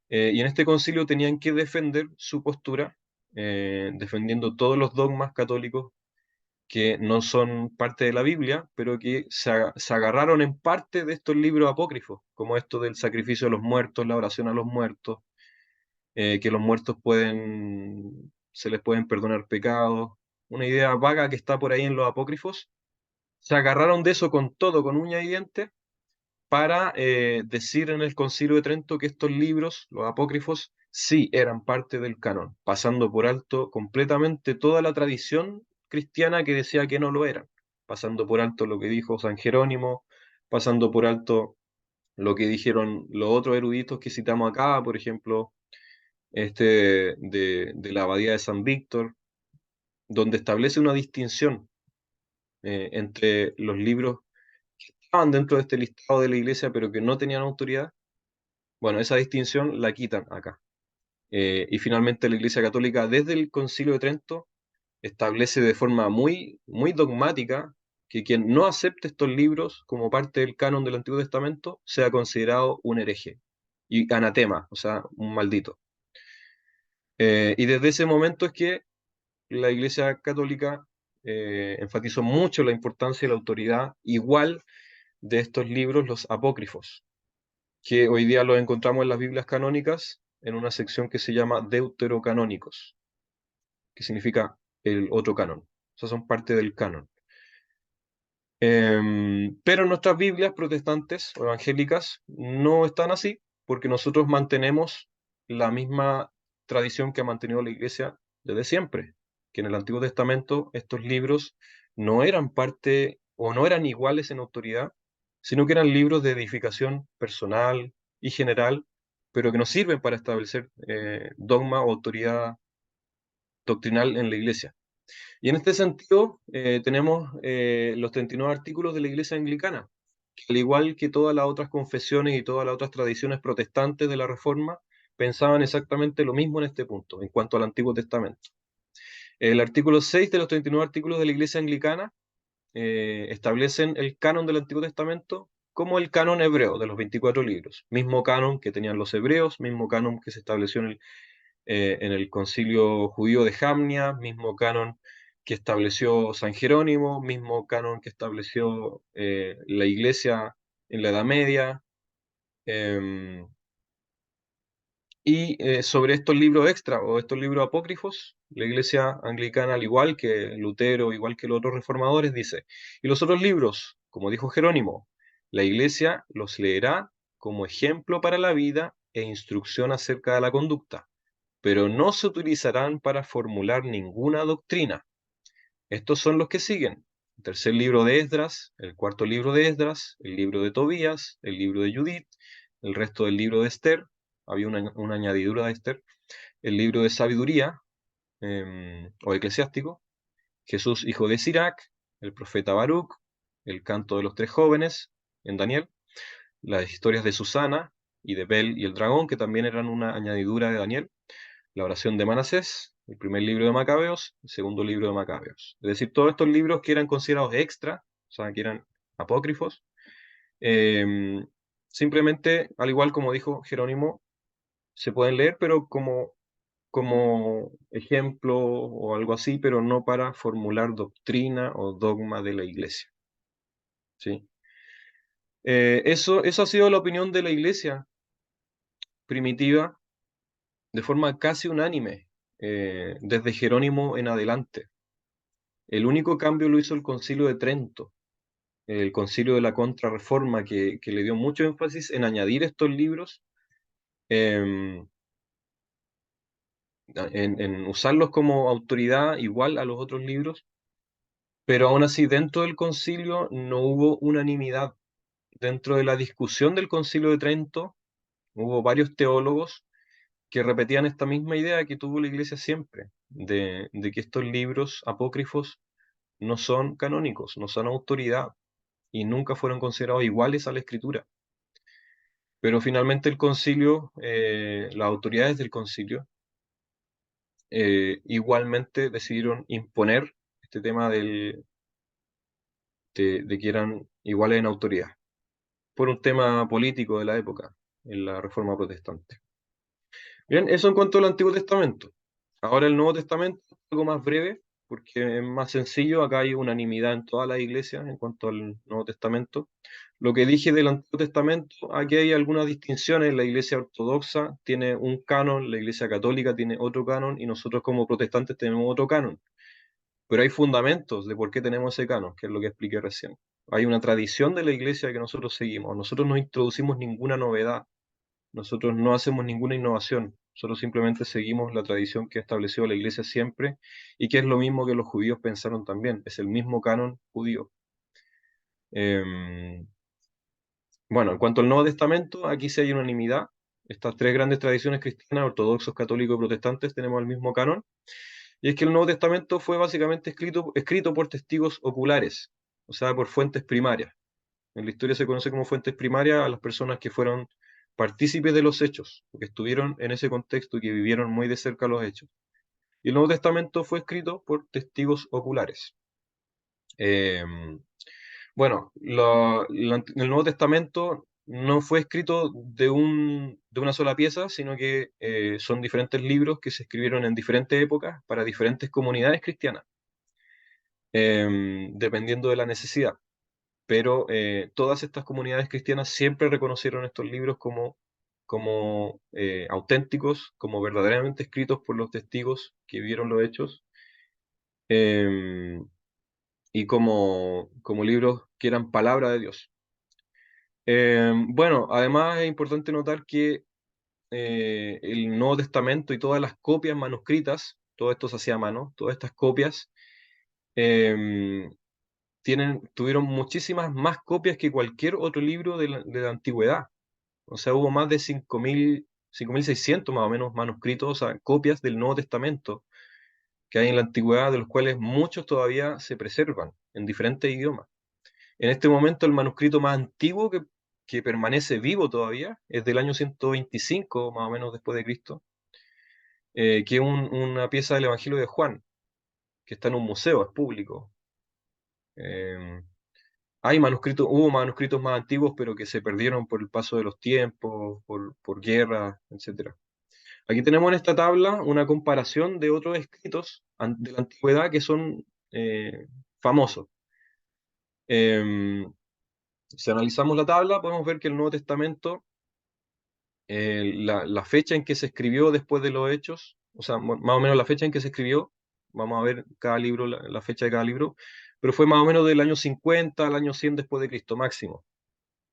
Speaker 1: Y en este concilio tenían que defender su postura, defendiendo todos los dogmas católicos que no son parte de la Biblia, pero que se agarraron en parte de estos libros apócrifos, como esto del sacrificio de los muertos, la oración a los muertos, que los muertos se les pueden perdonar pecados, una idea vaga que está por ahí en los apócrifos. Se agarraron de eso con todo, con uña y diente, para decir en el Concilio de Trento que estos libros, los apócrifos, sí eran parte del canon, pasando por alto completamente toda la tradición cristiana que decía que no lo eran, pasando por alto lo que dijo San Jerónimo, pasando por alto lo que dijeron los otros eruditos que citamos acá, por ejemplo, este de la Abadía de San Víctor, donde establece una distinción entre los libros que estaban dentro de este listado de la Iglesia, pero que no tenían autoridad. Bueno, esa distinción la quitan acá. Y finalmente la Iglesia Católica, desde el Concilio de Trento, establece de forma muy dogmática que quien no acepte estos libros como parte del canon del Antiguo Testamento sea considerado un hereje y anatema, o sea, un maldito. Y desde ese momento es que la Iglesia Católica enfatizó mucho la importancia y la autoridad igual de estos libros, los apócrifos, que hoy día los encontramos en las Biblias canónicas en una sección que se llama deuterocanónicos, que significa el otro canon. O sea, son parte del canon. Pero nuestras Biblias protestantes o evangélicas no están así, porque nosotros mantenemos la misma tradición que ha mantenido la Iglesia desde siempre, que en el Antiguo Testamento estos libros no eran parte o no eran iguales en autoridad, sino que eran libros de edificación personal y general, pero que nos sirven para establecer dogma o autoridad doctrinal en la Iglesia. Y en este sentido, tenemos los 39 artículos de la Iglesia Anglicana, que al igual que todas las otras confesiones y todas las otras tradiciones protestantes de la Reforma, pensaban exactamente lo mismo en este punto, en cuanto al Antiguo Testamento. El artículo 6 de los 39 artículos de la Iglesia Anglicana establecen el canon del Antiguo Testamento como el canon hebreo de los 24 libros. Mismo canon que tenían los hebreos, mismo canon que se estableció en el concilio judío de Jamnia, mismo canon que estableció San Jerónimo, mismo canon que estableció la Iglesia en la Edad Media. em, y sobre estos libros extra o estos libros apócrifos, la Iglesia Anglicana, al igual que Lutero, igual que los otros reformadores, dice, y los otros libros, como dijo Jerónimo, la Iglesia los leerá como ejemplo para la vida e instrucción acerca de la conducta, pero no se utilizarán para formular ninguna doctrina. Estos son los que siguen: el tercer libro de Esdras, el cuarto libro de Esdras, el libro de Tobías, el libro de Judith, el resto del libro de Esther, había una añadidura de Esther, el libro de Sabiduría o Eclesiástico, Jesús hijo de Sirac, el profeta Baruch, el canto de los tres jóvenes en Daniel, las historias de Susana y de Bel y el dragón, que también eran una añadidura de Daniel, la oración de Manasés, el primer libro de Macabeos, el segundo libro de Macabeos. Es decir, todos estos libros que eran considerados extra, o sea, que eran apócrifos, eh, simplemente, al igual como dijo Jerónimo, se pueden leer, pero como ejemplo o algo así, pero no para formular doctrina o dogma de la iglesia. ¿Sí? Eso ha sido la opinión de la iglesia primitiva de forma casi unánime, desde Jerónimo en adelante. El único cambio lo hizo el Concilio de Trento, el Concilio de la Contrarreforma, que le dio mucho énfasis en añadir estos libros, em, en usarlos como autoridad igual a los otros libros, pero aún así dentro del concilio no hubo unanimidad. Dentro de la discusión del Concilio de Trento hubo varios teólogos que repetían esta misma idea que tuvo la Iglesia siempre, de que estos libros apócrifos no son canónicos, no son autoridad y nunca fueron considerados iguales a la Escritura. Pero finalmente el concilio, las autoridades del concilio, igualmente decidieron imponer este tema de que eran iguales en autoridad, por un tema político de la época, en la Reforma Protestante. Bien, eso en cuanto al Antiguo Testamento. Ahora el Nuevo Testamento es algo más breve, porque es más sencillo. Acá hay unanimidad en todas las iglesias en cuanto al Nuevo Testamento. Lo que dije del Antiguo Testamento, aquí hay algunas distinciones. La iglesia ortodoxa tiene un canon, la iglesia católica tiene otro canon y nosotros como protestantes tenemos otro canon. Pero hay fundamentos de por qué tenemos ese canon, que es lo que expliqué recién. Hay una tradición de la iglesia que nosotros seguimos. Nosotros no introducimos ninguna novedad. Nosotros no hacemos ninguna innovación, solo simplemente seguimos la tradición que estableció la Iglesia siempre y que es lo mismo que los judíos pensaron también, es el mismo canon judío. Em, bueno, en cuanto al Nuevo Testamento, aquí sí hay unanimidad. Estas tres grandes tradiciones cristianas, ortodoxos, católicos y protestantes, tenemos el mismo canon. Y es que el Nuevo Testamento fue básicamente escrito por testigos oculares, o sea, por fuentes primarias. En la historia se conoce como fuentes primarias a las personas que fueron partícipes de los hechos, que estuvieron en ese contexto y que vivieron muy de cerca los hechos. Y el Nuevo Testamento fue escrito por testigos oculares. Eh, bueno, el Nuevo Testamento no fue escrito de una sola pieza, sino que son diferentes libros que se escribieron en diferentes épocas para diferentes comunidades cristianas, dependiendo de la necesidad. Pero todas estas comunidades cristianas siempre reconocieron estos libros como auténticos, como verdaderamente escritos por los testigos que vieron los hechos, eh, y como libros que eran palabra de Dios. Bueno, además es importante notar que el Nuevo Testamento y todas las copias manuscritas, todo esto se hacía a mano, todas estas copias, eh, tuvieron muchísimas más copias que cualquier otro libro de la antigüedad. O sea, hubo más de 5.600 más o menos manuscritos, o sea, copias del Nuevo Testamento que hay en la antigüedad, de los cuales muchos todavía se preservan en diferentes idiomas. En este momento, el manuscrito más antiguo que permanece vivo todavía es del año 125, más o menos después de Cristo, que es una pieza del Evangelio de Juan. que está en un museo, es público. Eh, Hay manuscritos, hubo manuscritos más antiguos, pero que se perdieron por el paso de los tiempos, por guerras, etcétera. Aquí tenemos en esta tabla una comparación de otros escritos de la antigüedad que son famosos. Eh, si analizamos la tabla, podemos ver que el Nuevo Testamento, la fecha en que se escribió después de los hechos, o sea, más o menos la fecha en que se escribió, vamos a ver cada libro, la fecha de cada libro, pero fue más o menos del año 50 al año 100 después de Cristo, máximo,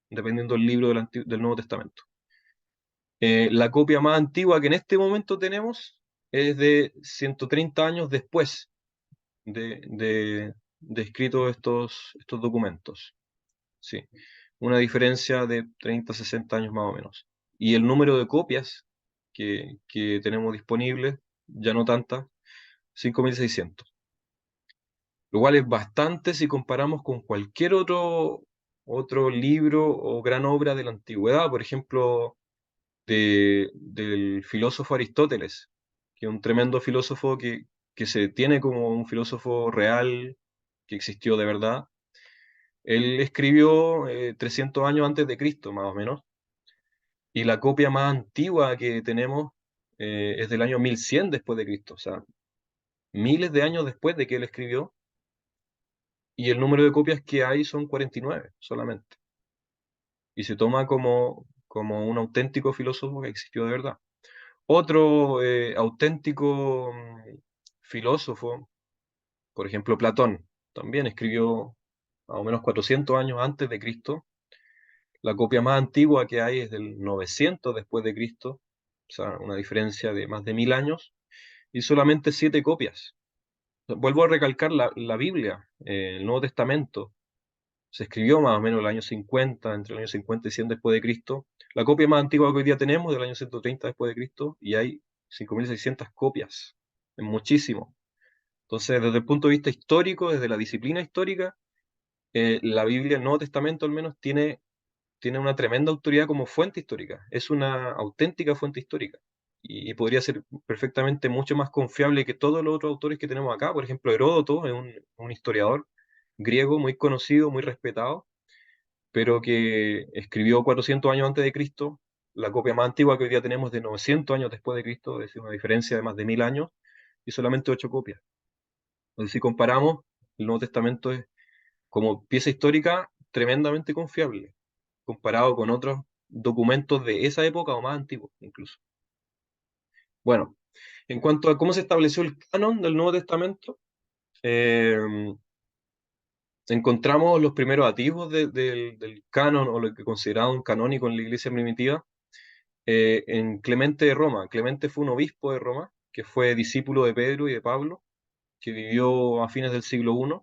Speaker 1: dependiendo del libro del Nuevo Testamento. La copia más antigua que en este momento tenemos es de 130 años después de escritos estos documentos. Sí, una diferencia de 30, 60 años más o menos. Y el número de copias que tenemos disponibles, ya no tantas, 5.600. Lo cual es bastante si comparamos con cualquier otro libro o gran obra de la antigüedad. Por ejemplo, del filósofo Aristóteles, que es un tremendo filósofo que se tiene como un filósofo real, que existió de verdad. Él escribió 300 años antes de Cristo, más o menos, y la copia más antigua que tenemos es del año 1100 después de Cristo, o sea, miles de años después de que él escribió, y el número de copias que hay son 49 solamente, y se toma como un auténtico filósofo que existió de verdad. Otro auténtico filósofo, por ejemplo, Platón, también escribió más o menos 400 años antes de Cristo. La copia más antigua que hay es del 900 después de Cristo, o sea, una diferencia de más de 1000 años, y solamente 7 copias. Vuelvo a recalcar la Biblia, el Nuevo Testamento, se escribió más o menos en el año 50, entre el año 50 y 100 después de Cristo. La copia más antigua que hoy día tenemos es del año 130 después de Cristo, y hay 5.600 copias. Es muchísimo. Entonces, desde el punto de vista histórico, desde la disciplina histórica, la Biblia, el Nuevo Testamento al menos, tiene una tremenda autoridad como fuente histórica. Es una auténtica fuente histórica. Y podría ser perfectamente mucho más confiable que todos los otros autores que tenemos acá. Por ejemplo, Heródoto es un historiador griego muy conocido, muy respetado, pero que escribió 400 años antes de Cristo. La copia más antigua que hoy día tenemos es de 900 años después de Cristo, es decir, una diferencia de más de 1000 años, y solamente 8 copias. Entonces, si comparamos, el Nuevo Testamento es, como pieza histórica, tremendamente confiable, comparado con otros documentos de esa época o más antiguos incluso. Bueno, en cuanto a cómo se estableció el canon del Nuevo Testamento, eh, encontramos los primeros atisbos del canon o lo que consideraban canónico en la iglesia primitiva en Clemente de Roma. Clemente fue un obispo de Roma que fue discípulo de Pedro y de Pablo, que vivió a fines del siglo I,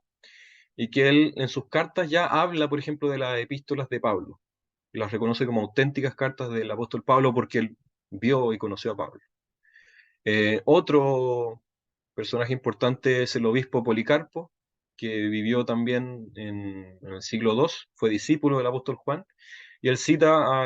Speaker 1: y que él en sus cartas ya habla, por ejemplo, de las epístolas de Pablo. Las reconoce como auténticas cartas del apóstol Pablo porque él vio y conoció a Pablo. Otro personaje importante es el obispo Policarpo, que vivió también en el siglo II, fue discípulo del apóstol Juan, y él cita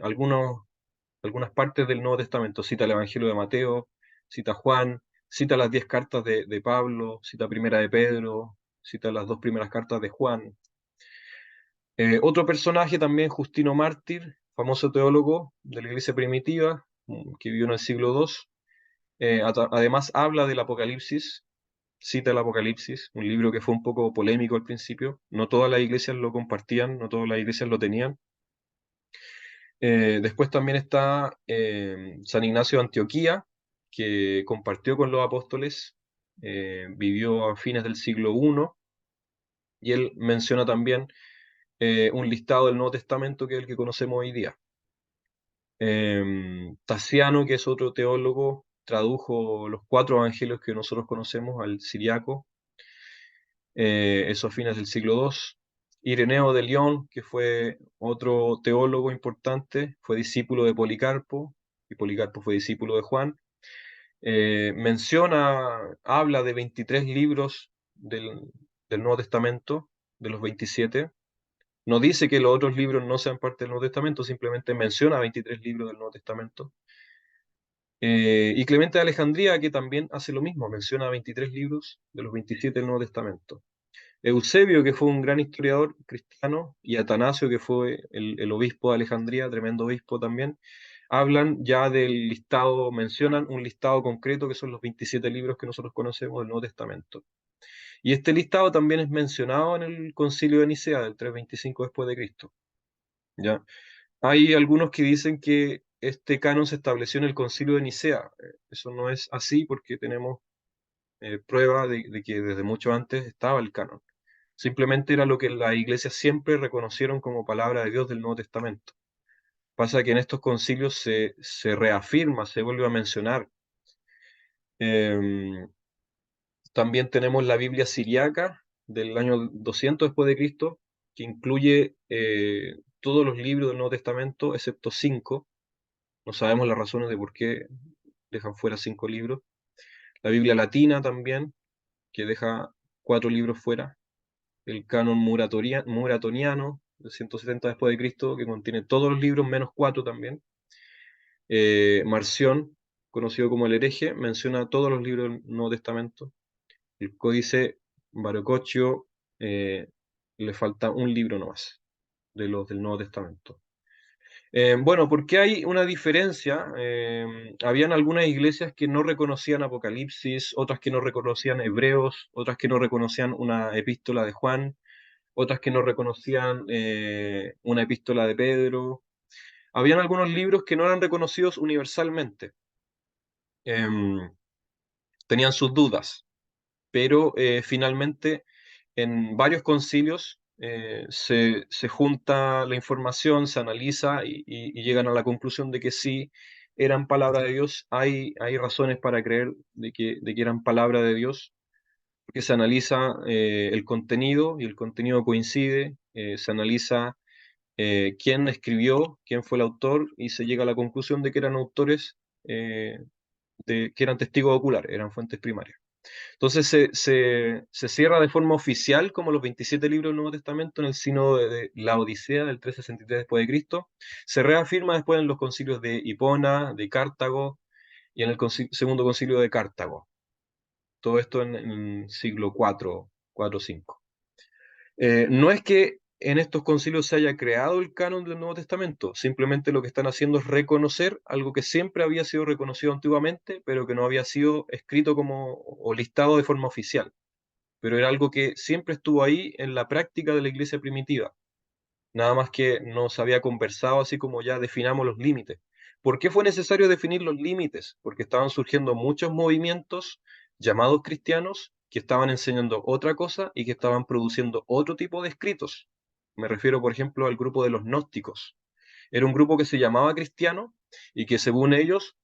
Speaker 1: algunas partes del Nuevo Testamento, cita el Evangelio de Mateo, cita Juan, cita las 10 cartas de Pablo, cita Primera de Pedro, cita las 2 primeras cartas de Juan. Otro personaje también, Justino Mártir, famoso teólogo de la iglesia primitiva, que vivió en el siglo II. Además habla del Apocalipsis, cita el Apocalipsis, un libro que fue un poco polémico al principio. No todas las iglesias lo compartían, no todas las iglesias lo tenían. Después también está San Ignacio de Antioquía, que compartió con los apóstoles, vivió a fines del siglo I, y él menciona también un listado del Nuevo Testamento que es el que conocemos hoy día. Tasiano, que es otro teólogo, tradujo los 4 evangelios que nosotros conocemos al siriaco, eso a fines del siglo II. Ireneo de León, que fue otro teólogo importante, fue discípulo de Policarpo, y Policarpo fue discípulo de Juan. Habla de 23 libros del Nuevo Testamento, de los 27. No dice que los otros libros no sean parte del Nuevo Testamento, simplemente menciona 23 libros del Nuevo Testamento. Y Clemente de Alejandría, que también hace lo mismo, menciona 23 libros de los 27 del Nuevo Testamento. Eusebio, que fue un gran historiador cristiano, y Atanasio, que fue el obispo de Alejandría, tremendo obispo también, hablan ya del listado, mencionan un listado concreto que son los 27 libros que nosotros conocemos del Nuevo Testamento. Y este listado también es mencionado en el Concilio de Nicea del 325 después de Cristo. ¿Ya? Hay algunos que dicen que este canon se estableció en el Concilio de Nicea. Eso no es así porque tenemos prueba de que desde mucho antes estaba el canon. Simplemente era lo que las iglesias siempre reconocieron como palabra de Dios del Nuevo Testamento. Pasa que en estos concilios se reafirma, se vuelve a mencionar. Eh, También tenemos la Biblia siriaca del año 200 después de Cristo, que incluye todos los libros del Nuevo Testamento, excepto 5. No sabemos las razones de por qué dejan fuera 5 libros. La Biblia latina también, que deja 4 libros fuera. El canon muratoniano, de 170 después de Cristo, que contiene todos los libros menos 4 también. Marción, conocido como el hereje, menciona todos los libros del Nuevo Testamento. El códice Barococcio, le falta un libro nomás de los del Nuevo Testamento. Bueno, ¿por qué hay una diferencia? Habían algunas iglesias que no reconocían Apocalipsis, otras que no reconocían Hebreos, otras que no reconocían una epístola de Juan, otras que no reconocían una epístola de Pedro. Habían algunos libros que no eran reconocidos universalmente. Em, Tenían sus dudas, pero finalmente en varios concilios se junta la información, se analiza y llegan a la conclusión de que sí eran palabra de Dios. Hay razones para creer de que eran palabra de Dios, porque se analiza el contenido y el contenido coincide, se analiza quién escribió, quién fue el autor y se llega a la conclusión de que eran autores que eran testigos oculares, eran fuentes primarias. Entonces se cierra de forma oficial como los 27 libros del Nuevo Testamento en el sínodo de la Odisea del 363 después de Cristo. Se reafirma después en los concilios de Hipona, de Cartago y en el segundo concilio de Cartago. Todo esto en siglo IV, IV-V. No es que en estos concilios se haya creado el canon del Nuevo Testamento, simplemente lo que están haciendo es reconocer algo que siempre había sido reconocido antiguamente, pero que no había sido escrito como o listado de forma oficial, pero era algo que siempre estuvo ahí en la práctica de la iglesia primitiva. Nada más que no se había conversado así como ya definamos los límites. ¿Por qué fue necesario definir los límites? Porque estaban surgiendo muchos movimientos llamados cristianos que estaban enseñando otra cosa y que estaban produciendo otro tipo de escritos. Me refiero, por ejemplo, al grupo de los gnósticos. Era un grupo que se llamaba cristiano y que según ellos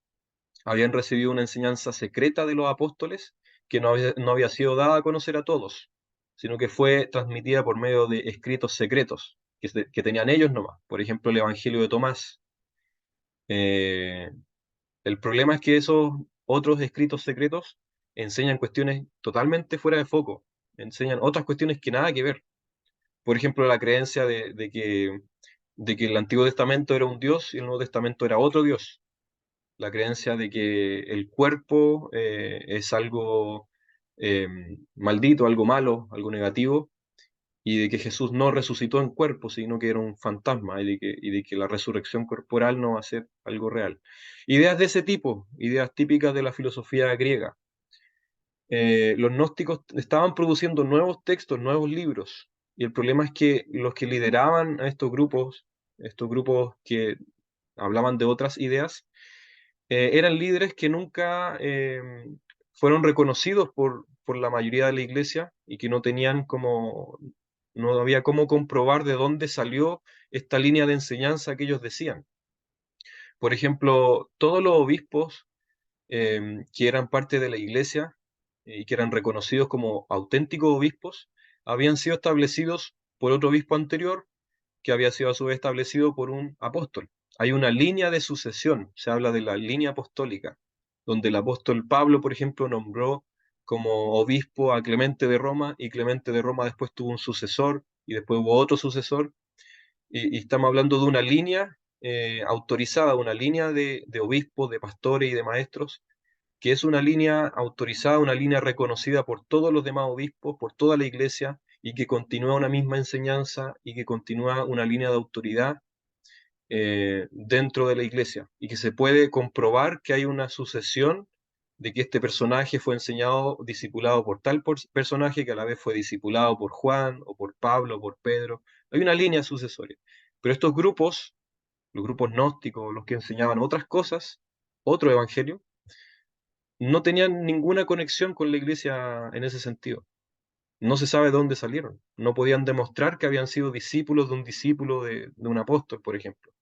Speaker 1: habían recibido una enseñanza secreta de los apóstoles que no había sido dada a conocer a todos, sino que fue transmitida por medio de escritos secretos que tenían ellos nomás. Por ejemplo, el Evangelio de Tomás. Eh, el problema es que esos otros escritos secretos enseñan cuestiones totalmente fuera de foco, enseñan otras cuestiones que nada que ver. Por ejemplo, la creencia de que el Antiguo Testamento era un Dios y el Nuevo Testamento era otro Dios, la creencia de que el cuerpo es algo eh, maldito, algo malo, algo negativo, y de que Jesús no resucitó en cuerpo, sino que era un fantasma, y de que la resurrección corporal no va a ser algo real. Ideas de ese tipo, ideas típicas de la filosofía griega. Los gnósticos estaban produciendo nuevos textos, nuevos libros, y el problema es que los que lideraban a estos grupos que hablaban de otras ideas, eran líderes que nunca fueron reconocidos por la mayoría de la iglesia y que no había cómo comprobar de dónde salió esta línea de enseñanza que ellos decían. Por ejemplo, todos los obispos que eran parte de la iglesia y que eran reconocidos como auténticos obispos, habían sido establecidos por otro obispo anterior que había sido a su vez establecido por un apóstol. Hay una línea de sucesión, se habla de la línea apostólica, donde el apóstol Pablo, por ejemplo, nombró como obispo a Clemente de Roma y Clemente de Roma después tuvo un sucesor y después hubo otro sucesor y estamos hablando de una línea autorizada, una línea de obispos, de pastores y de maestros, que es una línea autorizada, una línea reconocida por todos los demás obispos, por toda la iglesia, y que continúa una misma enseñanza y que continúa una línea de autoridad dentro de la iglesia, y que se puede comprobar que hay una sucesión de que este personaje fue enseñado, discipulado por tal personaje, que a la vez fue discipulado por Juan, o por Pablo, o por Pedro. Hay una línea sucesoria. Pero estos grupos, los grupos gnósticos, los que enseñaban otras cosas, otro evangelio, no tenían ninguna conexión con la iglesia en ese sentido. No se sabe de dónde salieron. No podían demostrar que habían sido discípulos de un discípulo de un apóstol, por ejemplo.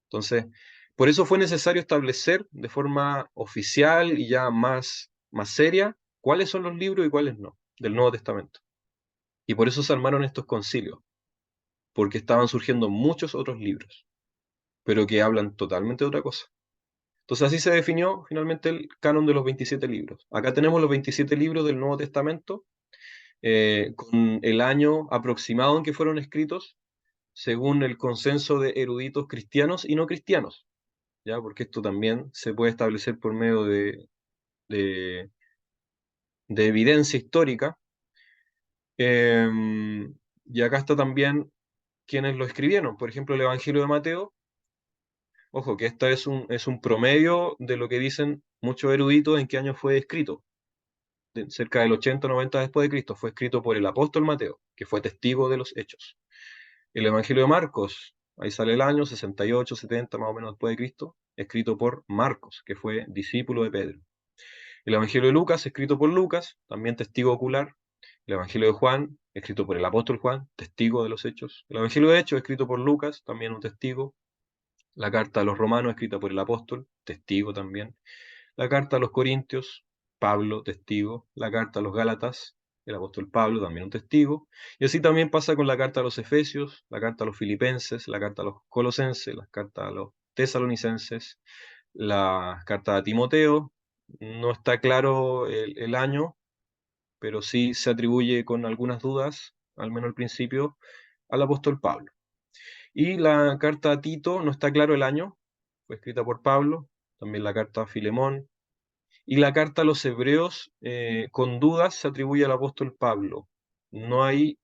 Speaker 1: Entonces, por eso fue necesario establecer de forma oficial y ya más seria cuáles son los libros y cuáles no del Nuevo Testamento. Y por eso se armaron estos concilios, porque estaban surgiendo muchos otros libros, pero que hablan totalmente de otra cosa. Entonces así se definió finalmente el canon de los 27 libros. Acá tenemos los 27 libros del Nuevo Testamento, con el año aproximado en que fueron escritos, según el consenso de eruditos cristianos y no cristianos, ¿ya? Porque esto también se puede establecer por medio de, de evidencia histórica. Y acá está también quienes lo escribieron. Por ejemplo, el Evangelio de Mateo. Ojo, que esta es un promedio de lo que dicen muchos eruditos en qué año fue escrito. Cerca del 80 o 90 después de Cristo. Fue escrito por el apóstol Mateo, que fue testigo de los hechos. El Evangelio de Marcos, ahí sale el año 68, 70 más o menos después de Cristo, escrito por Marcos, que fue discípulo de Pedro. El Evangelio de Lucas, escrito por Lucas, también testigo ocular. El Evangelio de Juan, escrito por el apóstol Juan, testigo de los hechos. El Evangelio de Hechos, escrito por Lucas, también un testigo. La carta a los romanos, escrita por el apóstol, testigo también. La carta a los corintios, Pablo, testigo. La carta a los gálatas, el apóstol Pablo, también un testigo. Y así también pasa con la carta a los efesios, la carta a los filipenses, la carta a los colosenses, la carta a los tesalonicenses, la carta a Timoteo. No está claro el año, pero sí se atribuye con algunas dudas, al menos al principio, al apóstol Pablo. Y la carta a Tito, no está claro el año, fue escrita por Pablo, también la carta a Filemón, y la carta a los hebreos, con dudas, se atribuye al apóstol Pablo. No hay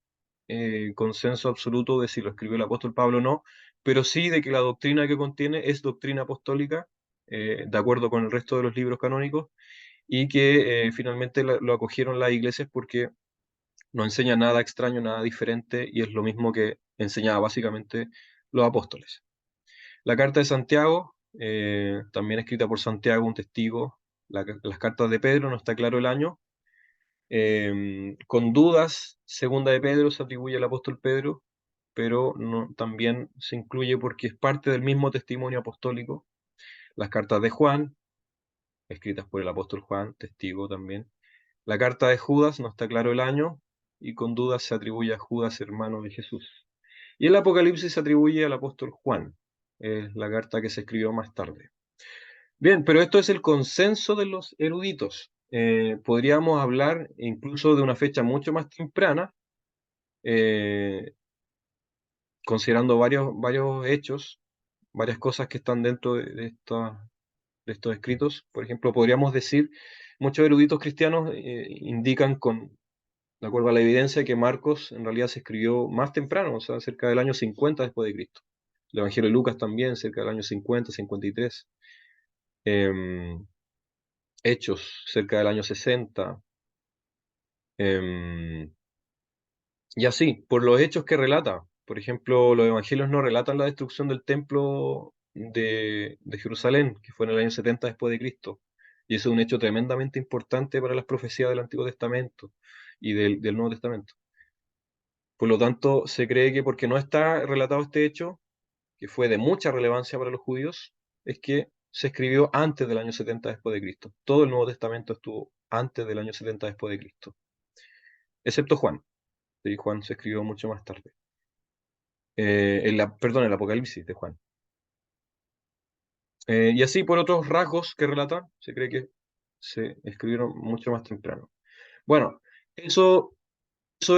Speaker 1: consenso absoluto de si lo escribió el apóstol Pablo o no, pero sí de que la doctrina que contiene es doctrina apostólica, de acuerdo con el resto de los libros canónicos, y que finalmente lo acogieron las iglesias porque no enseña nada extraño, nada diferente, y es lo mismo que enseñaba básicamente los apóstoles. La carta de Santiago, también escrita por Santiago, un testigo. Las cartas de Pedro, no está claro el año. Con dudas, segunda de Pedro se atribuye al apóstol Pedro, pero no, también se incluye porque es parte del mismo testimonio apostólico. Las cartas de Juan, escritas por el apóstol Juan, testigo también. La carta de Judas, no está claro el año, y con dudas se atribuye a Judas, hermano de Jesús. Y el Apocalipsis se atribuye al apóstol Juan, es la carta que se escribió más tarde. Bien, pero esto es el consenso de los eruditos. Podríamos hablar incluso de una fecha mucho más temprana, eh, considerando varios hechos, varias cosas que están dentro de estos escritos. Por ejemplo, podríamos decir, muchos eruditos cristianos indican de acuerdo a la evidencia, que Marcos en realidad se escribió más temprano, o sea, cerca del año 50 después de Cristo. El Evangelio de Lucas también, cerca del año 50, 53. Em, Hechos, cerca del año 60. em, y así, por los hechos que relata. Por ejemplo, los evangelios no relatan la destrucción del templo de Jerusalén, que fue en el año 70 después de Cristo. Y eso es un hecho tremendamente importante para las profecías del Antiguo Testamento y del Nuevo Testamento. Por lo tanto, se cree que porque no está relatado este hecho, que fue de mucha relevancia para los judíos, es que se escribió antes del año 70 después de Cristo. Todo el Nuevo Testamento estuvo antes del año 70 después de Cristo, excepto Juan. Sí, Juan se escribió mucho más tarde. Perdón, el Apocalipsis de Juan. Y así por otros rasgos que relatan, se cree que se escribieron mucho más temprano. Bueno, eso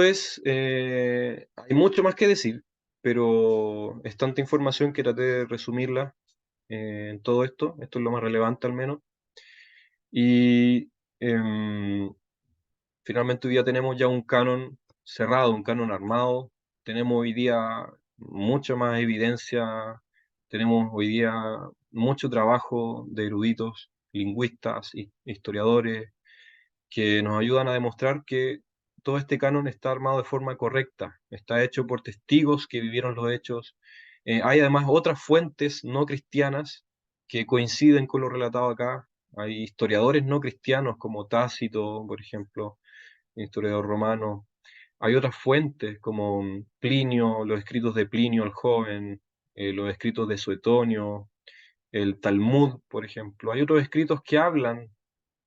Speaker 1: es, hay mucho más que decir, pero es tanta información que traté de resumirla en todo esto. Esto es lo más relevante al menos. Y em, finalmente hoy día tenemos ya un canon cerrado, un canon armado. Tenemos hoy día mucha más evidencia, tenemos hoy día mucho trabajo de eruditos, lingüistas, historiadores, que nos ayudan a demostrar que todo este canon está armado de forma correcta, está hecho por testigos que vivieron los hechos. Hay además otras fuentes no cristianas que coinciden con lo relatado acá. Hay historiadores no cristianos como Tácito, por ejemplo, historiador romano. Hay otras fuentes como Plinio, los escritos de Plinio el joven, los escritos de Suetonio, el Talmud, por ejemplo. Hay otros escritos que hablan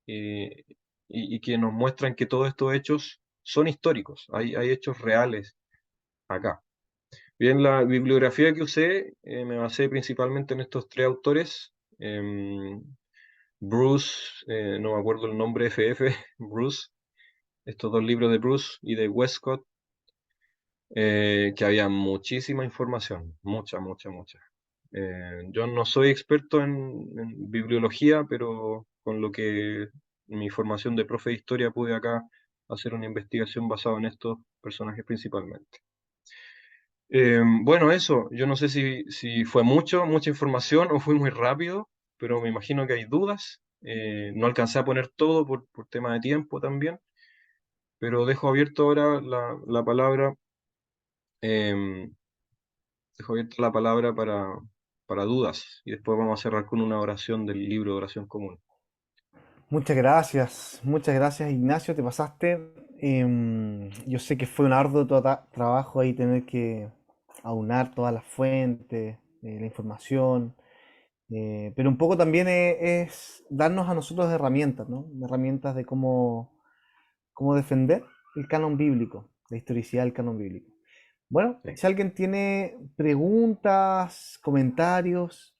Speaker 1: eh, y que nos muestran que todos estos hechos son históricos, hay hechos reales acá. Bien, la bibliografía que usé, me basé principalmente en estos tres autores. Bruce, no me acuerdo el nombre, FF, Bruce, estos dos libros de Bruce y de Westcott, que había muchísima información, mucha, mucha, mucha. Yo no soy experto en bibliología, pero con lo que mi formación de profe de historia pude acá hacer una investigación basada en estos personajes principalmente. Bueno, eso, yo no sé si fue mucha información o fue muy rápido, pero me imagino que hay dudas. No alcancé a poner todo por tema de tiempo también, pero dejo abierto ahora la palabra. em, Dejo abierta la palabra para dudas y después vamos a cerrar con una oración del libro de oración común.
Speaker 2: Muchas gracias Ignacio, te pasaste. Yo sé que fue un arduo trabajo ahí tener que aunar todas las fuentes, la información, pero un poco también es darnos a nosotros herramientas, ¿no? Herramientas de cómo defender el canon bíblico, la historicidad del canon bíblico. Bueno,
Speaker 1: Sí.
Speaker 2: si alguien tiene preguntas, comentarios,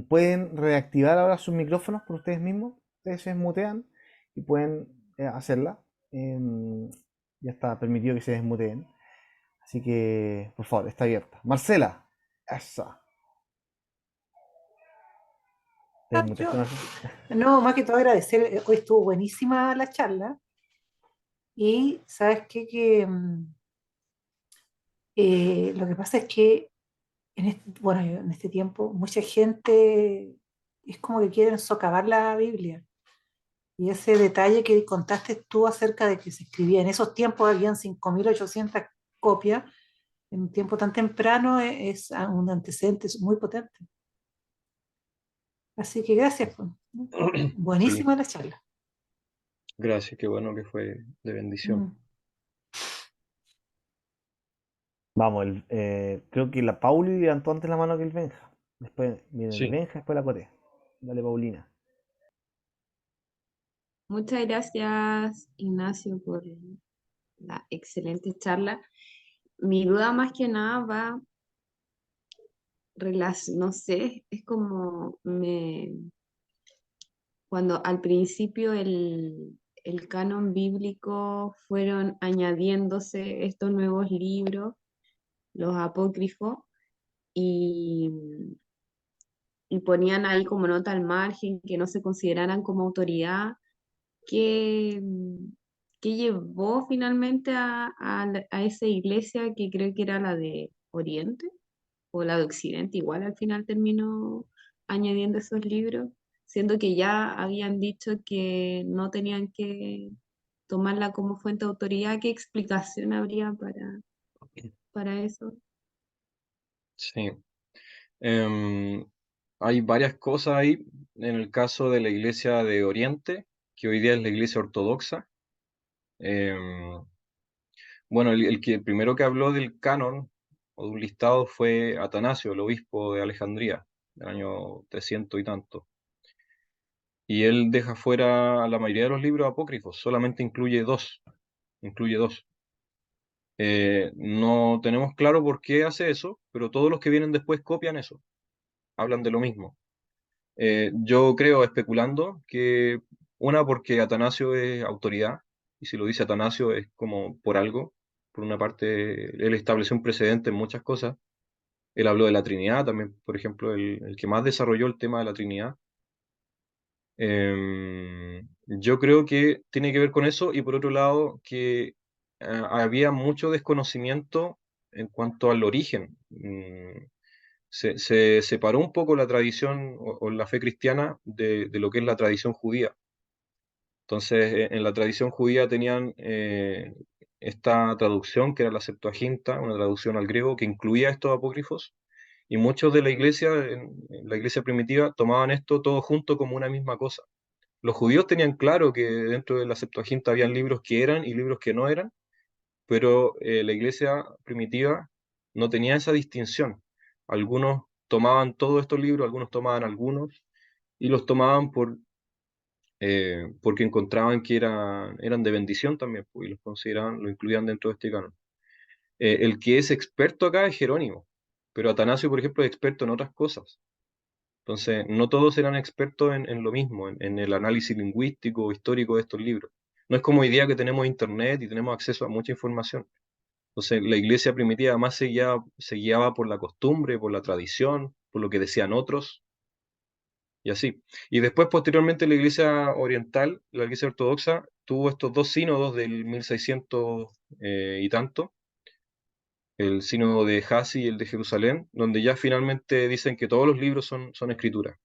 Speaker 2: pueden reactivar ahora sus micrófonos por ustedes mismos. Ustedes se desmutean y pueden hacerla. Em, ya está permitido que se desmuteen. Así que, por favor, está abierta. Marcela, esa. ¿Te
Speaker 3: Ah,
Speaker 2: desmuteaste,
Speaker 3: yo,
Speaker 2: Marcela?
Speaker 3: no, más que todo agradecer, hoy estuvo buenísima la charla y sabes qué, lo que pasa es que bueno, en este tiempo mucha gente es como que quieren socavar la Biblia y ese detalle que contaste tú acerca de que se escribía en esos tiempos habían 5.800 copias en un tiempo tan temprano es un antecedente muy potente. Así que gracias, pues.
Speaker 1: Sí,
Speaker 3: Buenísima la charla.
Speaker 1: gracias, qué bueno que fue de bendición.
Speaker 3: Mm.
Speaker 2: Vamos, creo que la Pauli levantó antes la mano que el Benja. Después viene el
Speaker 1: Sí,
Speaker 2: Benja, después la Coté. Dale, Paulina.
Speaker 4: Muchas gracias, Ignacio, por la excelente charla. Mi duda más que nada va, no sé, es como cuando al principio el canon bíblico fueron añadiéndose estos nuevos libros, los apócrifos, y, y ponían ahí como nota al margen que no se consideraran como autoridad. ¿Qué, qué llevó finalmente a esa iglesia que creo que era la de Oriente o la de Occidente? Igual al final terminó añadiendo esos libros, siendo que ya habían dicho que no tenían que tomarla como fuente de autoridad. ¿Qué explicación habría para eso?
Speaker 1: sí. Em, Hay varias cosas ahí. En el caso de la iglesia de Oriente, que hoy día es la iglesia ortodoxa. em, bueno, el primero que habló del canon o de un listado fue Atanasio, el obispo de Alejandría, del año 300 y tanto. Y él deja fuera a la mayoría de los libros apócrifos, solamente incluye dos. Incluye dos. No tenemos claro por qué hace eso, pero todos los que vienen después copian eso, hablan de lo mismo. Yo creo, especulando, que una porque Atanasio es autoridad, y si lo dice Atanasio es como por algo. Por una parte, él estableció un precedente en muchas cosas. Él habló de la Trinidad también, por ejemplo, el que más desarrolló el tema de la Trinidad. Yo creo que tiene que ver con eso y por otro lado que había mucho desconocimiento en cuanto al origen. Se separó un poco la tradición o la fe cristiana de lo que es la tradición judía. Entonces, en la tradición judía tenían esta traducción que era la Septuaginta, una traducción al griego que incluía estos apócrifos, y muchos de la iglesia, en la iglesia primitiva, tomaban esto todo junto como una misma cosa. Los judíos tenían claro que dentro de la Septuaginta habían libros que eran y libros que no eran, pero la iglesia primitiva no tenía esa distinción. Algunos tomaban todos estos libros, algunos tomaban algunos, y los tomaban porque encontraban que eran de bendición también, pues, y los consideraban, lo incluían dentro de este canon. El que es experto acá es Jerónimo, pero Atanasio, por ejemplo, es experto en otras cosas. Entonces, no todos eran expertos en lo mismo, en el análisis lingüístico o histórico de estos libros. No es como hoy día que tenemos internet y tenemos acceso a mucha información. Entonces, la iglesia primitiva más se guiaba por la costumbre, por la tradición, por lo que decían otros, y así. Y después, posteriormente, la iglesia oriental, la iglesia ortodoxa, tuvo estos dos sínodos del 1600 y tanto, el sínodo de Hasi y el de Jerusalén, donde ya finalmente dicen que todos los libros son escritura.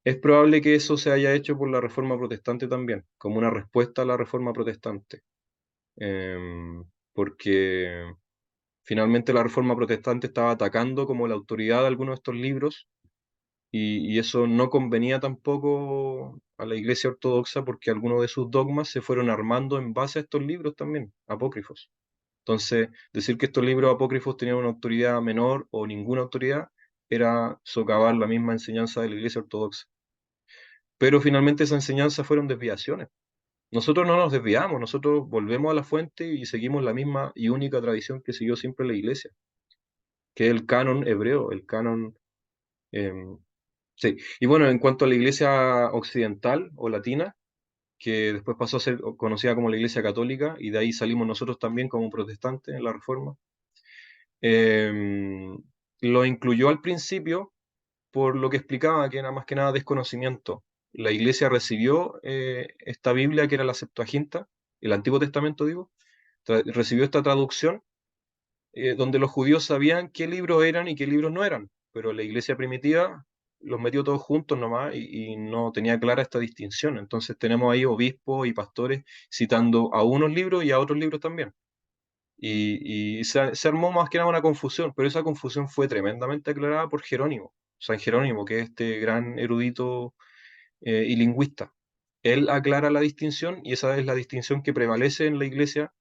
Speaker 1: Es probable que eso se haya hecho por la Reforma Protestante también, como una respuesta a la Reforma Protestante, porque finalmente la Reforma Protestante estaba atacando como la autoridad de algunos de estos libros y eso no convenía tampoco a la Iglesia Ortodoxa porque algunos de sus dogmas se fueron armando en base a estos libros también, apócrifos. Entonces, decir que estos libros apócrifos tenían una autoridad menor o ninguna autoridad era socavar la misma enseñanza de la Iglesia Ortodoxa. Pero finalmente esas enseñanzas fueron desviaciones. Nosotros no nos desviamos, nosotros volvemos a la fuente y seguimos la misma y única tradición que siguió siempre la iglesia, que es el canon hebreo, el canon... sí. Y bueno, en cuanto a la iglesia occidental o latina, que después pasó a ser conocida como la iglesia católica, y de ahí salimos nosotros también como protestantes en la Reforma, em, lo incluyó al principio por lo que explicaba, que era más que nada desconocimiento. La iglesia recibió esta Biblia que era la Septuaginta, el Antiguo Testamento digo, recibió esta traducción donde los judíos sabían qué libros eran y qué libros no eran, pero la iglesia primitiva los metió todos juntos nomás y no tenía clara esta distinción. Entonces tenemos ahí obispos y pastores citando a unos libros y a otros libros también. Y se armó más que nada una confusión, pero esa confusión fue tremendamente aclarada por Jerónimo, San Jerónimo, que es este gran erudito y lingüista. Él aclara la distinción y esa es la distinción que prevalece en la iglesia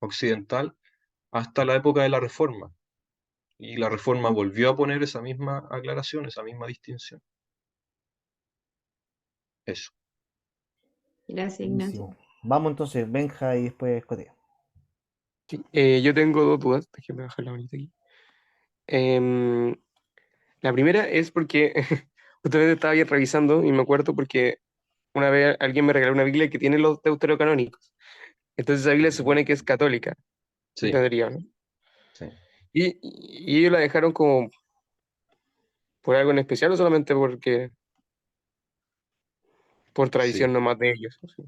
Speaker 1: occidental hasta la época de la Reforma. Y la Reforma volvió a poner esa misma aclaración, esa misma distinción. Eso.
Speaker 4: Gracias, Ignacio.
Speaker 2: Buenísimo. Vamos entonces, Benja y después Cote.
Speaker 5: Sí, yo tengo dos dudas, déjeme bajar la manita aquí. Em, la primera es porque justamente estaba bien revisando y me acuerdo porque una vez alguien me regaló una Biblia que tiene los deuterocanónicos. Entonces esa Biblia se supone que es católica, en
Speaker 1: Sí,
Speaker 5: teoría, ¿no?
Speaker 1: sí.
Speaker 5: Y ellos la dejaron como por algo en especial o solamente porque por tradición
Speaker 1: Sí.
Speaker 5: nomás de ellos. Así,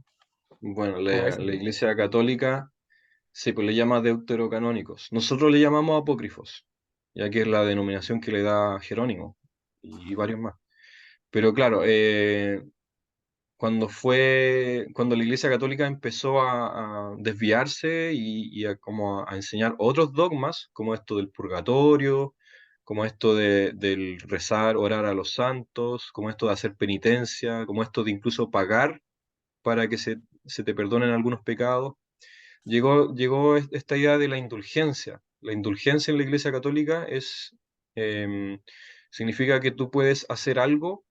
Speaker 1: Bueno,
Speaker 5: como
Speaker 1: la Iglesia Católica sí, pues le llama deuterocanónicos. Nosotros le llamamos apócrifos, ya que es la denominación que le da Jerónimo y varios más. Pero claro, cuando la Iglesia Católica empezó a desviarse y a, como a enseñar otros dogmas, como esto del purgatorio, como esto del rezar, orar a los santos, como esto de hacer penitencia, como esto de incluso pagar para que se te perdonen algunos pecados, llegó esta idea de la indulgencia. La indulgencia en la Iglesia Católica em, significa que tú puedes hacer algo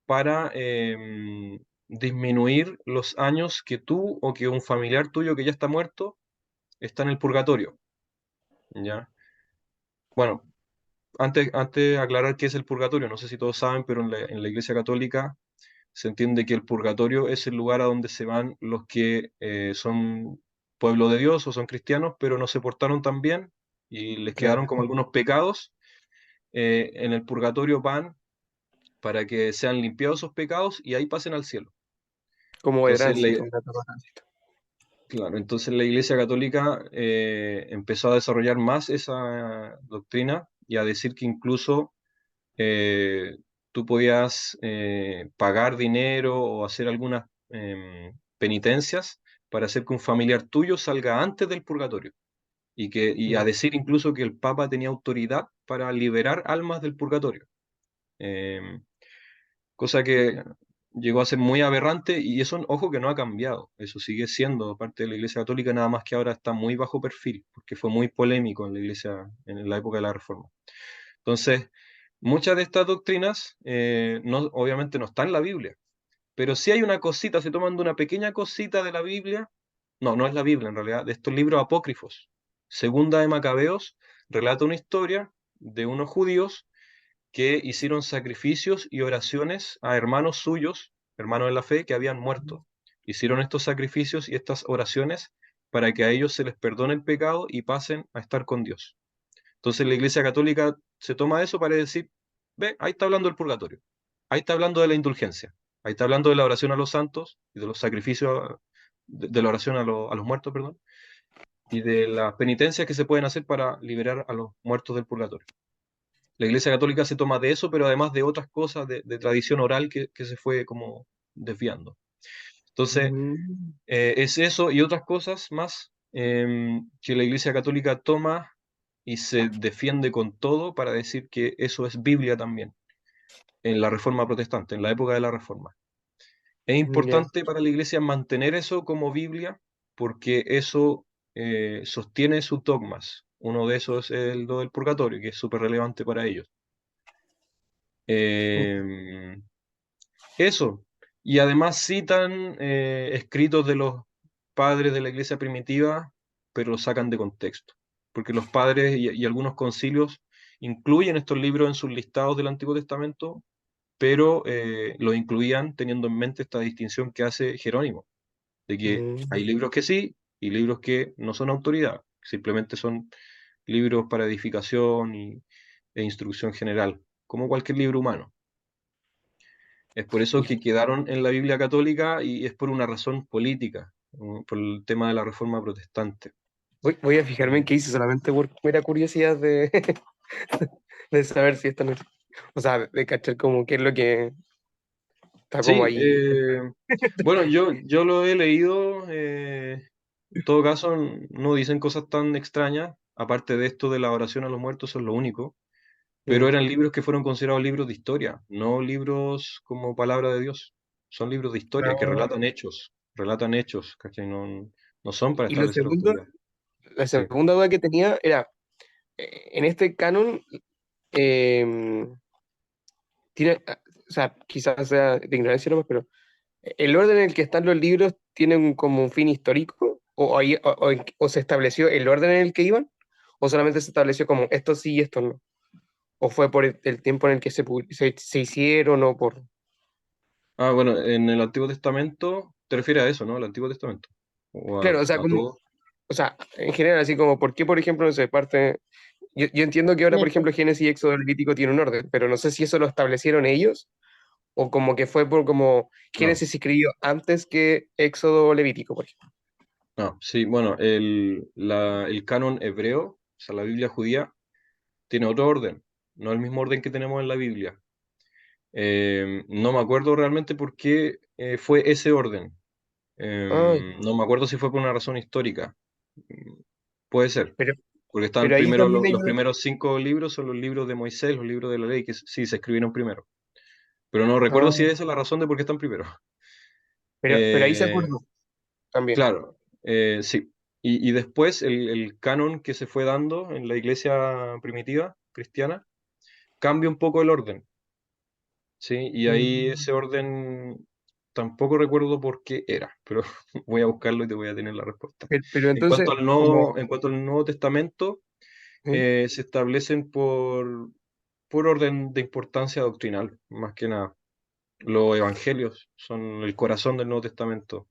Speaker 1: para disminuir los años que tú o que un familiar tuyo que ya está muerto está en el purgatorio, ¿ya? Bueno, antes aclarar qué es el purgatorio, no sé si todos saben, pero en la Iglesia Católica se entiende que el purgatorio es el lugar a donde se van los que son pueblo de Dios o son cristianos, pero no se portaron tan bien y les quedaron
Speaker 5: Claro,
Speaker 1: como algunos pecados. En el purgatorio van para que sean limpiados esos pecados y ahí pasen al cielo.
Speaker 5: como de
Speaker 1: Entonces,
Speaker 5: tránsito, un dato de tránsito.
Speaker 1: claro, entonces la Iglesia Católica empezó a desarrollar más esa doctrina y a decir que incluso tú podías pagar dinero o hacer algunas penitencias para hacer que un familiar tuyo salga antes del purgatorio. Y a
Speaker 5: Mm,
Speaker 1: decir incluso que el Papa tenía autoridad para liberar almas del purgatorio. Em, Cosa que llegó a ser muy aberrante y eso, ojo, que no ha cambiado, eso sigue siendo parte de la Iglesia Católica, nada más que ahora está muy bajo perfil, porque fue muy polémico en la Iglesia en la época de la Reforma. Entonces, muchas de estas doctrinas no, obviamente no están en la Biblia, pero si hay una cosita, se toman de una pequeña cosita de la Biblia, no, no es la Biblia en realidad, de estos libros apócrifos. Segunda de Macabeos relata una historia de unos judíos que hicieron sacrificios y oraciones a hermanos suyos, hermanos de la fe, que habían muerto. Hicieron estos sacrificios y estas oraciones para que a ellos se les perdone el pecado y pasen a estar con Dios. Entonces la Iglesia Católica se toma eso para decir, ve, ahí está hablando del purgatorio, ahí está hablando de la indulgencia, ahí está hablando de la oración a los santos y de los sacrificios, de la oración a los muertos, perdón, y de las penitencias que se pueden hacer para liberar a los muertos del purgatorio. La Iglesia Católica se toma de eso, pero además de otras cosas de tradición oral que se fue como desviando. Entonces,
Speaker 5: mm,
Speaker 1: es eso y otras cosas más que la Iglesia Católica toma y se defiende con todo para decir que eso es Biblia también, en la Reforma Protestante, en la época de la Reforma. Es
Speaker 5: ya.
Speaker 1: importante para la Iglesia mantener eso como Biblia porque eso sostiene sus dogmas. Uno de esos es el do del purgatorio, que es súper relevante para ellos. Eh, Eso. Y además citan escritos de los padres de la iglesia primitiva, pero los sacan de contexto. Porque los padres y algunos concilios incluyen estos libros en sus listados del Antiguo Testamento, pero los incluían teniendo en mente esta distinción que hace Jerónimo, de que hay
Speaker 5: Mm,
Speaker 1: libros que sí y libros que no son autoridad, simplemente son libros para edificación e instrucción general, como cualquier libro humano. Es por eso
Speaker 5: ya.
Speaker 1: que quedaron en la Biblia católica y es por una razón política, por el tema de la reforma protestante.
Speaker 5: Voy a fijarme en qué hice solamente por mera curiosidad de, de saber si esto no es. O sea, de cachar como qué es lo que está como
Speaker 1: Sí,
Speaker 5: ahí.
Speaker 1: bueno, yo lo he leído, en todo caso no dicen cosas tan extrañas, aparte de esto de la oración a los muertos, eso es lo único, pero
Speaker 5: Mm.
Speaker 1: eran libros que fueron considerados libros de historia, no libros como palabra de Dios, son libros de historia que
Speaker 5: Ah,
Speaker 1: relatan hechos, ¿cachai? No, no son para
Speaker 5: y lo
Speaker 1: establecer
Speaker 5: segundo,
Speaker 1: autoridad.
Speaker 5: la
Speaker 1: Sí.
Speaker 5: segunda duda que tenía era, en este canon, em, tiene, o sea, quizás sea de ignorancia nomás, pero ¿el orden en el que están los libros tiene como un fin histórico? ¿O se estableció el orden en el que iban? ¿O solamente se estableció como esto sí y esto no? ¿O fue por el tiempo en el que se hicieron o por...?
Speaker 1: Ah, bueno, en el Antiguo Testamento, te refieres a eso, ¿no? El Antiguo Testamento. O
Speaker 5: Claro, o sea,
Speaker 1: a todo.
Speaker 5: o sea, en general, así como, ¿por qué, por ejemplo, no sé, parte... Yo entiendo que ahora, por ejemplo, Génesis y Éxodo Levítico tiene un orden, pero no sé si eso lo establecieron ellos o como que fue por como
Speaker 1: No,
Speaker 5: Génesis escribió antes que Éxodo Levítico, por ejemplo.
Speaker 1: no, sí, bueno, el canon hebreo, o sea, la Biblia judía, tiene otro orden, no el mismo orden que tenemos en la Biblia. No me acuerdo realmente por qué fue ese orden.
Speaker 5: Ay,
Speaker 1: No me acuerdo si fue por una razón histórica. Mm, Puede ser,
Speaker 5: pero,
Speaker 1: porque están
Speaker 5: pero ahí
Speaker 1: primero
Speaker 5: también
Speaker 1: los
Speaker 5: ellos...
Speaker 1: primeros 5 libros, son los libros de Moisés, los libros de la ley, que sí se escribieron primero. Pero no recuerdo
Speaker 5: Ah,
Speaker 1: si esa es la razón de por qué están primero.
Speaker 5: pero ahí se
Speaker 1: Eh,
Speaker 5: acordó también.
Speaker 1: claro, sí. Y después el canon que se fue dando en la iglesia primitiva cristiana cambia un poco el orden, ¿sí? Y ahí
Speaker 5: Mm.
Speaker 1: ese orden tampoco recuerdo por qué era, pero voy a buscarlo y te voy a tener la respuesta.
Speaker 5: Pero entonces, como...
Speaker 1: En cuanto al Nuevo Testamento,
Speaker 5: ¿eh?
Speaker 1: se establecen por orden de importancia doctrinal, más que nada. Los evangelios son el corazón del Nuevo Testamento.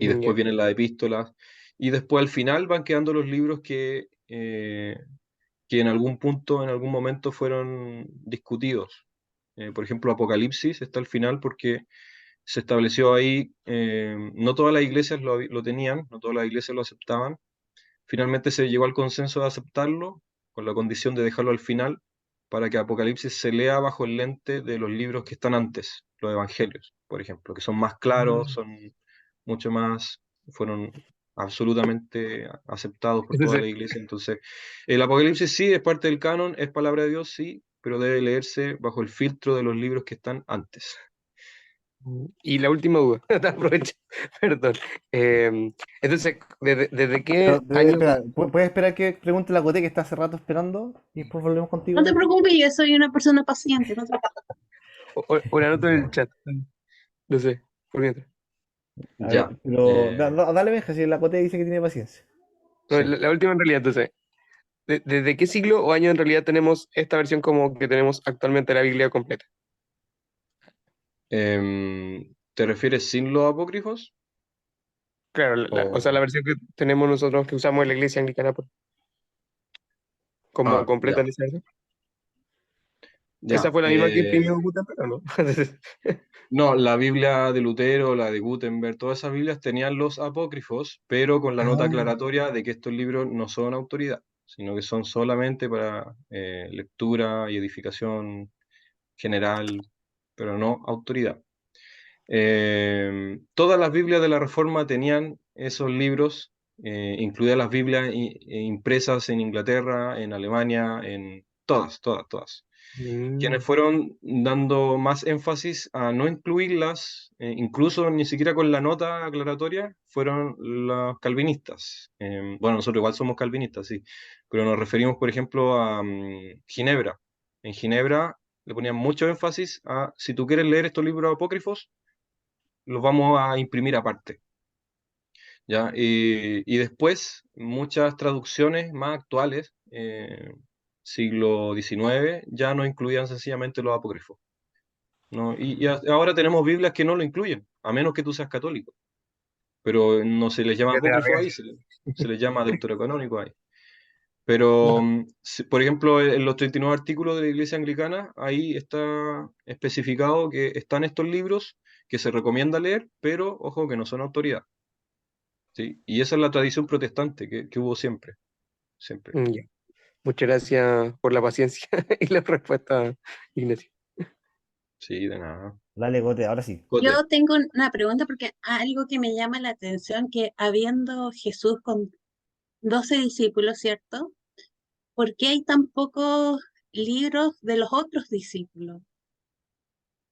Speaker 1: y después
Speaker 5: Ya.
Speaker 1: vienen las epístolas, y después al final van quedando los libros que en algún punto, en algún momento fueron discutidos. Por ejemplo, Apocalipsis está al final porque se estableció ahí, no todas las iglesias lo tenían, no todas las iglesias lo aceptaban. Finalmente se llegó al consenso de aceptarlo, con la condición de dejarlo al final, para que Apocalipsis se lea bajo el lente de los libros que están antes, los evangelios, por ejemplo, que son más claros,
Speaker 5: Mm.
Speaker 1: son mucho más, fueron absolutamente aceptados por toda
Speaker 5: Entonces,
Speaker 1: la iglesia. Entonces, el Apocalipsis sí es parte del canon, es palabra de Dios, sí, pero debe leerse bajo el filtro de los libros que están antes.
Speaker 5: y la última duda, te aprovecho, perdón. Entonces, ¿desde
Speaker 2: Pero,
Speaker 5: qué año?
Speaker 2: espera, ¿puedes esperar que pregunte la Coté que está hace rato esperando? Y después volvemos
Speaker 4: No
Speaker 2: contigo,
Speaker 4: te
Speaker 2: Coté.
Speaker 4: preocupes, yo soy una persona paciente, no te
Speaker 5: O la anoto en el chat. No sé, por mientras.
Speaker 2: A
Speaker 1: Ya.
Speaker 2: ver, pero dale, Benja, si la Coté dice que tiene paciencia.
Speaker 5: No,
Speaker 1: Sí.
Speaker 5: la última en realidad, entonces. ¿Desde qué siglo o año en realidad tenemos esta versión como que tenemos actualmente la Biblia completa?
Speaker 1: ¿Te refieres sin los apócrifos?
Speaker 5: Claro, o sea, la
Speaker 1: O...
Speaker 5: versión que tenemos nosotros que usamos en la iglesia anglicana pues, como
Speaker 1: Ah,
Speaker 5: completa
Speaker 1: ya,
Speaker 5: en esa versión. Esa
Speaker 1: ya.
Speaker 5: fue la misma que imprimió Gutenberg, ¿o no?
Speaker 1: No, la Biblia de Lutero, la de Gutenberg, todas esas Biblias tenían los apócrifos, pero con la nota
Speaker 5: Ah,
Speaker 1: aclaratoria de que estos libros no son autoridad, sino que son solamente para lectura y edificación general, pero no autoridad. Todas las Biblias de la Reforma tenían esos libros, incluidas las Biblias impresas en Inglaterra, en Alemania, en todas, todas, todas. Quienes
Speaker 5: mm,
Speaker 1: fueron dando más énfasis a no incluirlas, incluso ni siquiera con la nota aclaratoria, fueron los calvinistas. Bueno, nosotros igual somos calvinistas, sí, pero nos referimos, por ejemplo, a Ginebra. En Ginebra le ponían mucho énfasis a, si tú quieres leer estos libros apócrifos, los vamos a imprimir aparte. ¿Ya? Y después muchas traducciones más actuales, siglo XIX, ya no incluían sencillamente los apócrifos. ¿No? Ahora tenemos Biblias que no lo incluyen, a menos que tú seas católico. Pero no se les llama
Speaker 5: ya te da
Speaker 1: apócrifo
Speaker 5: real.
Speaker 1: ahí, se les llama deuterocanónico ahí. Pero, por ejemplo, en los 39 artículos de la Iglesia Anglicana, ahí está especificado que están estos libros que se recomienda leer, pero ojo que no son autoridad. ¿Sí? Y esa es la tradición protestante que hubo siempre, siempre.
Speaker 5: Ya. Muchas gracias por la paciencia y la respuesta, Ignacio.
Speaker 1: Sí, de nada.
Speaker 2: Dale, Coté, ahora sí.
Speaker 1: Cote.
Speaker 4: Yo tengo una pregunta porque algo que me llama la atención, que habiendo Jesús con 12 discípulos, ¿cierto? ¿Por qué hay tan pocos libros de los otros discípulos,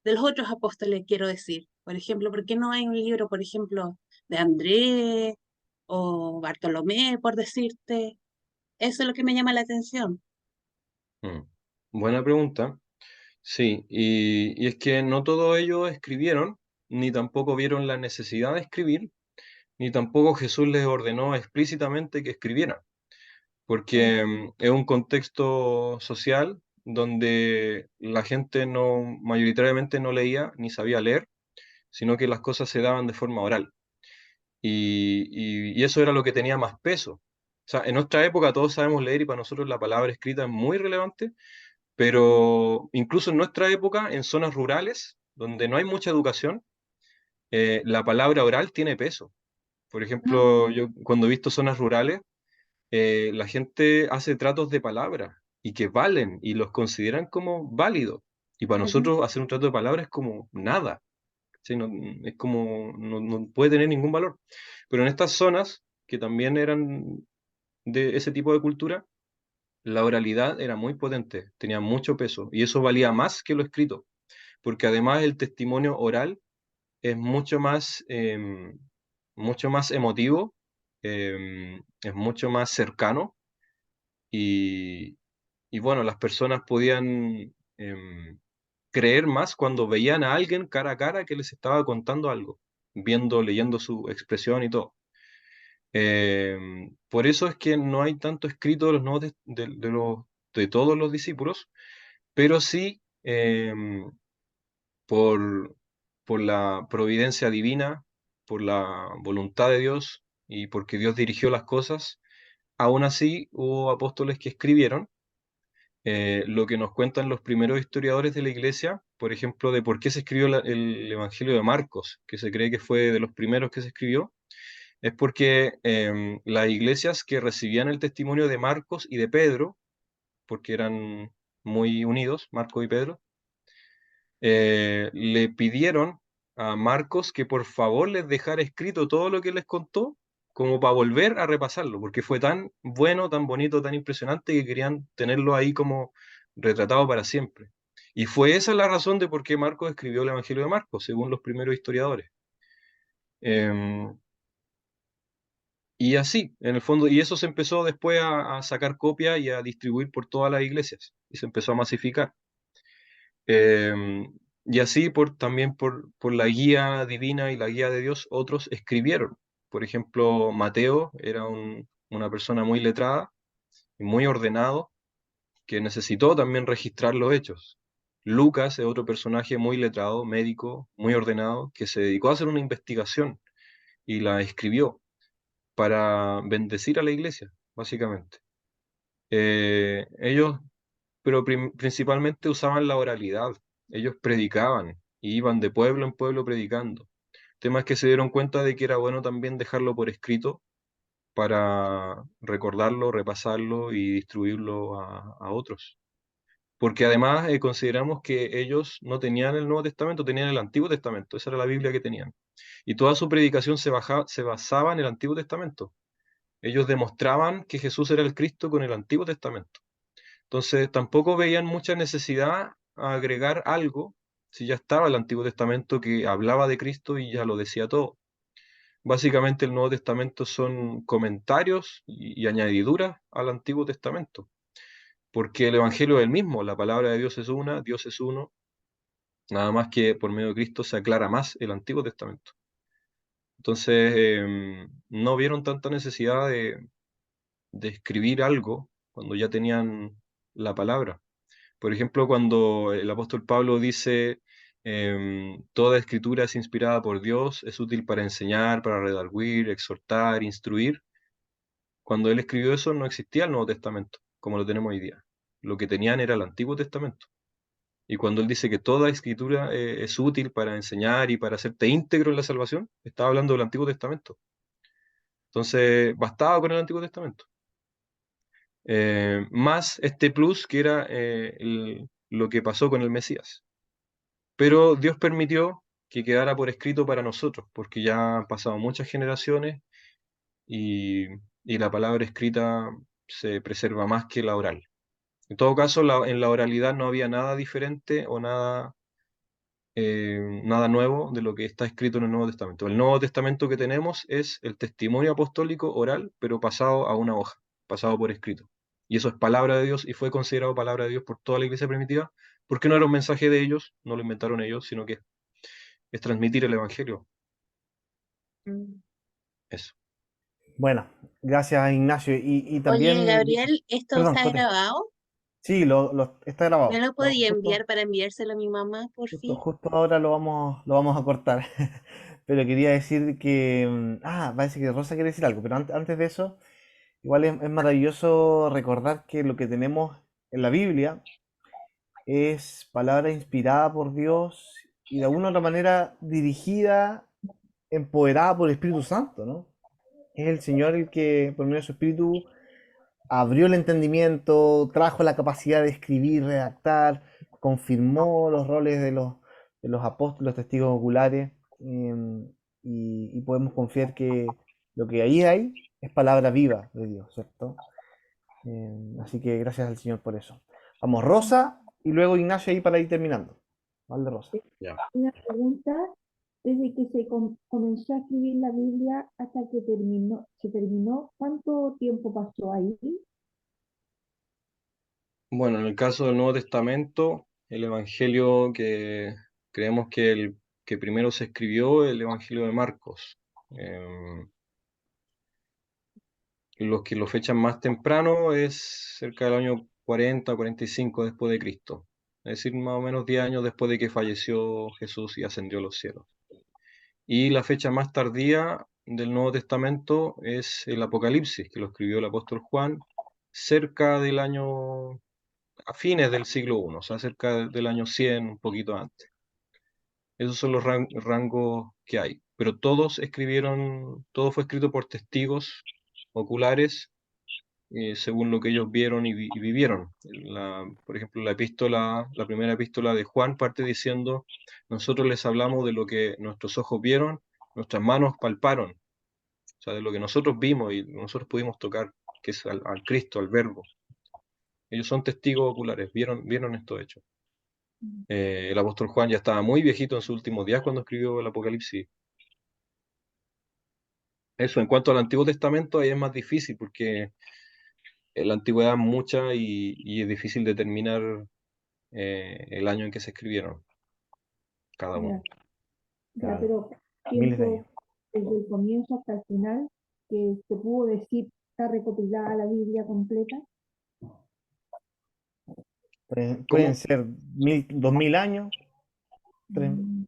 Speaker 4: de los otros apóstoles, quiero decir? Por ejemplo, ¿por qué no hay un libro, por ejemplo, de Andrés o Bartolomé, por decirte? Eso es lo que me llama la atención.
Speaker 1: Mm. Buena pregunta. Sí, y es que no todos ellos escribieron, ni tampoco vieron la necesidad de escribir, ni tampoco Jesús les ordenó explícitamente que escribieran, porque es un contexto social donde la gente no, mayoritariamente no leía ni sabía leer, sino que las cosas se daban de forma oral. Y eso era lo que tenía más peso. O sea, en nuestra época todos sabemos leer y para nosotros la palabra escrita es muy relevante, pero incluso en nuestra época, en zonas rurales, donde no hay mucha educación, la palabra oral tiene peso. Por ejemplo, yo cuando he visto zonas rurales, la gente hace tratos de palabra y que valen y los consideran como válidos. Y para
Speaker 4: Ujú.
Speaker 1: nosotros hacer un trato de palabra es como nada. ¿Sí? No, es como, no puede tener ningún valor. Pero en estas zonas, que también eran de ese tipo de cultura, la oralidad era muy potente, tenía mucho peso y eso valía más que lo escrito, porque además el testimonio oral es mucho más emotivo, es mucho más cercano y, y bueno, las personas podían creer más cuando veían a alguien cara a cara que les estaba contando algo, viendo, leyendo su expresión y todo. Por eso es que no hay tanto escrito de los nuevos de todos los discípulos, pero sí por, por la providencia divina, por la voluntad de Dios y porque Dios dirigió las cosas, aún así hubo apóstoles que escribieron lo que nos cuentan los primeros historiadores de la iglesia, por ejemplo, de por qué se escribió el Evangelio de Marcos, que se cree que fue de los primeros que se escribió, es porque las iglesias que recibían el testimonio de Marcos y de Pedro, porque eran muy unidos, Marcos y Pedro, le pidieron a Marcos que por favor les dejara escrito todo lo que les contó, como para volver a repasarlo, porque fue tan bueno, tan bonito, tan impresionante que querían tenerlo ahí como retratado para siempre. Y fue esa la razón de por qué Marcos escribió el Evangelio de Marcos, según los primeros historiadores. Em, y así, en el fondo, y eso se empezó después a sacar copias y a distribuir por todas las iglesias, y se empezó a masificar. Y así también por la guía divina y la guía de Dios, otros escribieron. Por ejemplo, Mateo era una persona muy letrada y muy ordenado, que necesitó también registrar los hechos. Lucas es otro personaje muy letrado, médico, muy ordenado, que se dedicó a hacer una investigación y la escribió para bendecir a la iglesia, básicamente. Ellos pero principalmente usaban la oralidad. Ellos predicaban y iban de pueblo en pueblo predicando. Temas que se dieron cuenta de que era bueno también dejarlo por escrito para recordarlo, repasarlo y distribuirlo a otros. Porque además consideramos que ellos no tenían el Nuevo Testamento, tenían el Antiguo Testamento. Esa era la Biblia que tenían. Y toda su predicación se basaba en el Antiguo Testamento. Ellos demostraban que Jesús era el Cristo con el Antiguo Testamento. Entonces tampoco veían mucha necesidad a agregar algo si ya estaba el Antiguo Testamento que hablaba de Cristo y ya lo decía todo. Básicamente el Nuevo Testamento son comentarios y añadiduras al Antiguo Testamento, porque el Evangelio es el mismo, la palabra de Dios es una, Dios es uno, nada más que por medio de Cristo se aclara más el Antiguo Testamento. Entonces no vieron tanta necesidad de escribir algo cuando ya tenían la palabra. Por ejemplo, cuando el apóstol Pablo dice, toda escritura es inspirada por Dios, es útil para enseñar, para redarguir, exhortar, instruir. Cuando él escribió eso no existía el Nuevo Testamento, como lo tenemos hoy día. Lo que tenían era el Antiguo Testamento. Y cuando él dice que toda escritura es útil para enseñar y para hacerte íntegro en la salvación, estaba hablando del Antiguo Testamento. Entonces, bastaba con el Antiguo Testamento. Más este plus que era lo que pasó con el Mesías. Pero Dios permitió que quedara por escrito para nosotros, porque ya han pasado muchas generaciones y, y la palabra escrita se preserva más que la oral. En todo caso, en la oralidad no había nada diferente o nada nuevo de lo que está escrito en el Nuevo Testamento. El Nuevo Testamento que tenemos es el testimonio apostólico oral, pero pasado a una hoja, pasado por escrito. Y eso es palabra de Dios y fue considerado palabra de Dios por toda la iglesia primitiva, porque no era un mensaje de ellos, no lo inventaron ellos, sino que es transmitir el Evangelio.
Speaker 4: Mm.
Speaker 1: Eso.
Speaker 2: Bueno, gracias Ignacio. Y
Speaker 6: Oye,
Speaker 2: también,
Speaker 6: Gabriel, ¿esto
Speaker 2: perdón,
Speaker 6: está
Speaker 2: Cote.
Speaker 6: grabado?
Speaker 2: Sí, está
Speaker 6: ¿Me
Speaker 2: grabado.
Speaker 6: lo podía enviar para enviárselo a mi mamá, por fin?
Speaker 2: Justo ahora lo vamos a cortar. Pero quería decir que, parece que Rosa quiere decir algo, pero antes de eso, igual es maravilloso recordar que lo que tenemos en la Biblia es palabra inspirada por Dios y de alguna u otra manera dirigida, empoderada por el Espíritu Santo, ¿no? Es el Señor el que, por medio de su Espíritu, abrió el entendimiento, trajo la capacidad de escribir, redactar, confirmó los roles de los apóstoles, los testigos oculares, y podemos confiar que lo que ahí hay es palabra viva de Dios, ¿cierto? Así que gracias al Señor por eso. Vamos, Rosa, y luego Ignacio ahí para ir terminando. Vale, Rosa.
Speaker 1: Ya.
Speaker 7: Una pregunta, desde que se comenzó a escribir la Biblia hasta que se terminó, ¿cuánto tiempo pasó ahí?
Speaker 1: Bueno, en el caso del Nuevo Testamento, el Evangelio que creemos que el que primero se escribió, el Evangelio de Marcos. Los que lo fechan más temprano es cerca del año 40 o 45 después de Cristo. Es decir, más o menos 10 años después de que falleció Jesús y ascendió a los cielos. Y la fecha más tardía del Nuevo Testamento es el Apocalipsis, que lo escribió el apóstol Juan cerca del año, a fines del siglo I, o sea, cerca del año 100, un poquito antes. Esos son los rangos que hay. Pero todos escribieron, todo fue escrito por testigos oculares, según lo que ellos vieron y vivieron. Por ejemplo, la primera epístola de Juan parte diciendo, nosotros les hablamos de lo que nuestros ojos vieron, nuestras manos palparon, o sea, de lo que nosotros vimos y nosotros pudimos tocar, que es al Cristo, al Verbo. Ellos son testigos oculares, vieron estos hechos. El apóstol Juan ya estaba muy viejito en sus últimos días cuando escribió el Apocalipsis. Eso, en cuanto al Antiguo Testamento, ahí es más difícil porque en la antigüedad es mucha y es difícil determinar el año en que se escribieron cada uno.
Speaker 7: Ya, ya,
Speaker 2: Claro,
Speaker 7: pero
Speaker 2: miles de años.
Speaker 7: tiempo desde el comienzo hasta el final, que se pudo decir, está recopilada la Biblia completa.
Speaker 2: Pueden
Speaker 1: ¿Cómo?
Speaker 2: ser 2000 años, tres-
Speaker 7: Mm,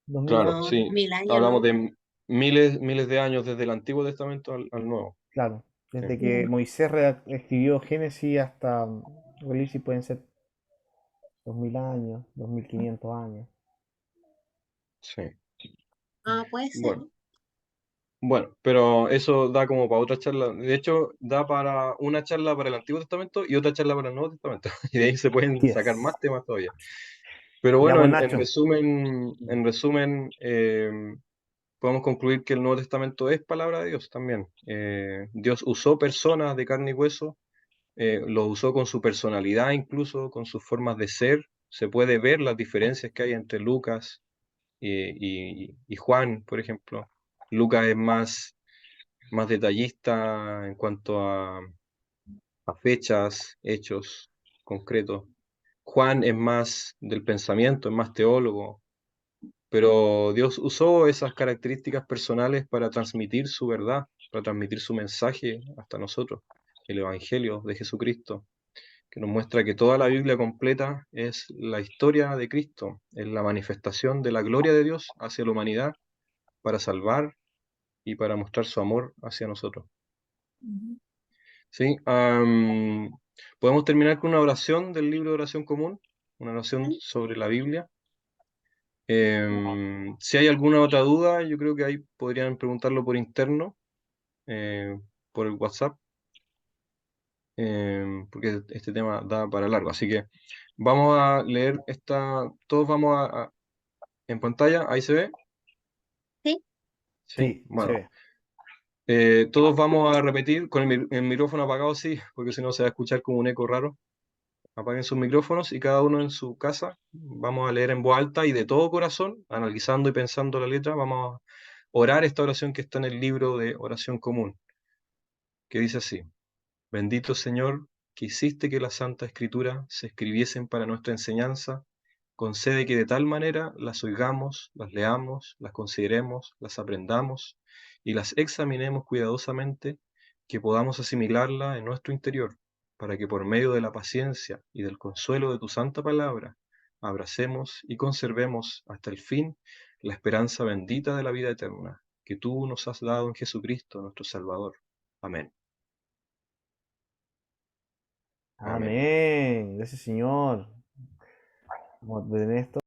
Speaker 2: 2000 años,
Speaker 1: Claro,
Speaker 6: No,
Speaker 1: sí.
Speaker 6: 2000 años
Speaker 1: Hablamos
Speaker 6: no.
Speaker 1: de miles de años desde el Antiguo Testamento al Nuevo.
Speaker 2: claro.
Speaker 1: Sí,
Speaker 2: Desde que
Speaker 7: ya,
Speaker 2: Moisés escribió Génesis hasta Apocalipsis pueden ser 2000 años, 2500 años.
Speaker 1: sí.
Speaker 6: Ah, puede ser.
Speaker 1: Bueno, bueno, pero eso da como para otra charla. De hecho, da para una charla para el Antiguo Testamento y otra charla para el Nuevo Testamento. Y de ahí se pueden sacar
Speaker 2: Yes.
Speaker 1: más temas todavía. Pero
Speaker 2: Ya,
Speaker 1: bueno,
Speaker 2: pues
Speaker 1: en
Speaker 2: Nacho.
Speaker 1: resumen, podemos concluir que el Nuevo Testamento es palabra de Dios también. Dios usó personas de carne y hueso, los usó con su personalidad, incluso con sus formas de ser. Se puede ver las diferencias que hay entre Lucas y Juan, por ejemplo. Lucas es más detallista en cuanto a fechas, hechos concretos. Juan es más del pensamiento, es más teólogo, pero Dios usó esas características personales para transmitir su verdad, para transmitir su mensaje hasta nosotros, el Evangelio de Jesucristo, que nos muestra que toda la Biblia completa es la historia de Cristo, es la manifestación de la gloria de Dios hacia la humanidad para salvar y para mostrar su amor hacia nosotros.
Speaker 7: ujú.
Speaker 1: ¿Sí? Podemos terminar con una oración del libro de oración común, una oración sobre la Biblia. Si hay alguna otra duda, yo creo que ahí podrían preguntarlo por interno, eh, por el WhatsApp, porque este tema da para largo. Así que vamos a leer todos vamos en pantalla, ahí se ve,
Speaker 6: Sí.
Speaker 1: ¿sí?
Speaker 2: Sí, se
Speaker 1: Bueno,
Speaker 2: ve.
Speaker 1: todos vamos a repetir con el micrófono apagado, sí, porque si no se va a escuchar como un eco raro. Apaguen sus micrófonos y cada uno en su casa vamos a leer en voz alta y de todo corazón, analizando y pensando la letra, vamos a orar esta oración que está en el libro de oración común, que dice así: Bendito Señor, que hiciste que la Santa Escritura se escribiesen para nuestra enseñanza, concede que de tal manera las oigamos, las leamos, las consideremos, las aprendamos y las examinemos cuidadosamente, que podamos asimilarla en nuestro interior, para que por medio de la paciencia y del consuelo de tu santa palabra, abracemos y conservemos hasta el fin la esperanza bendita de la vida eterna, que tú nos has dado en Jesucristo nuestro Salvador. Amén. Amén.
Speaker 2: Amén. Gracias, Señor. Vamos a tener esto.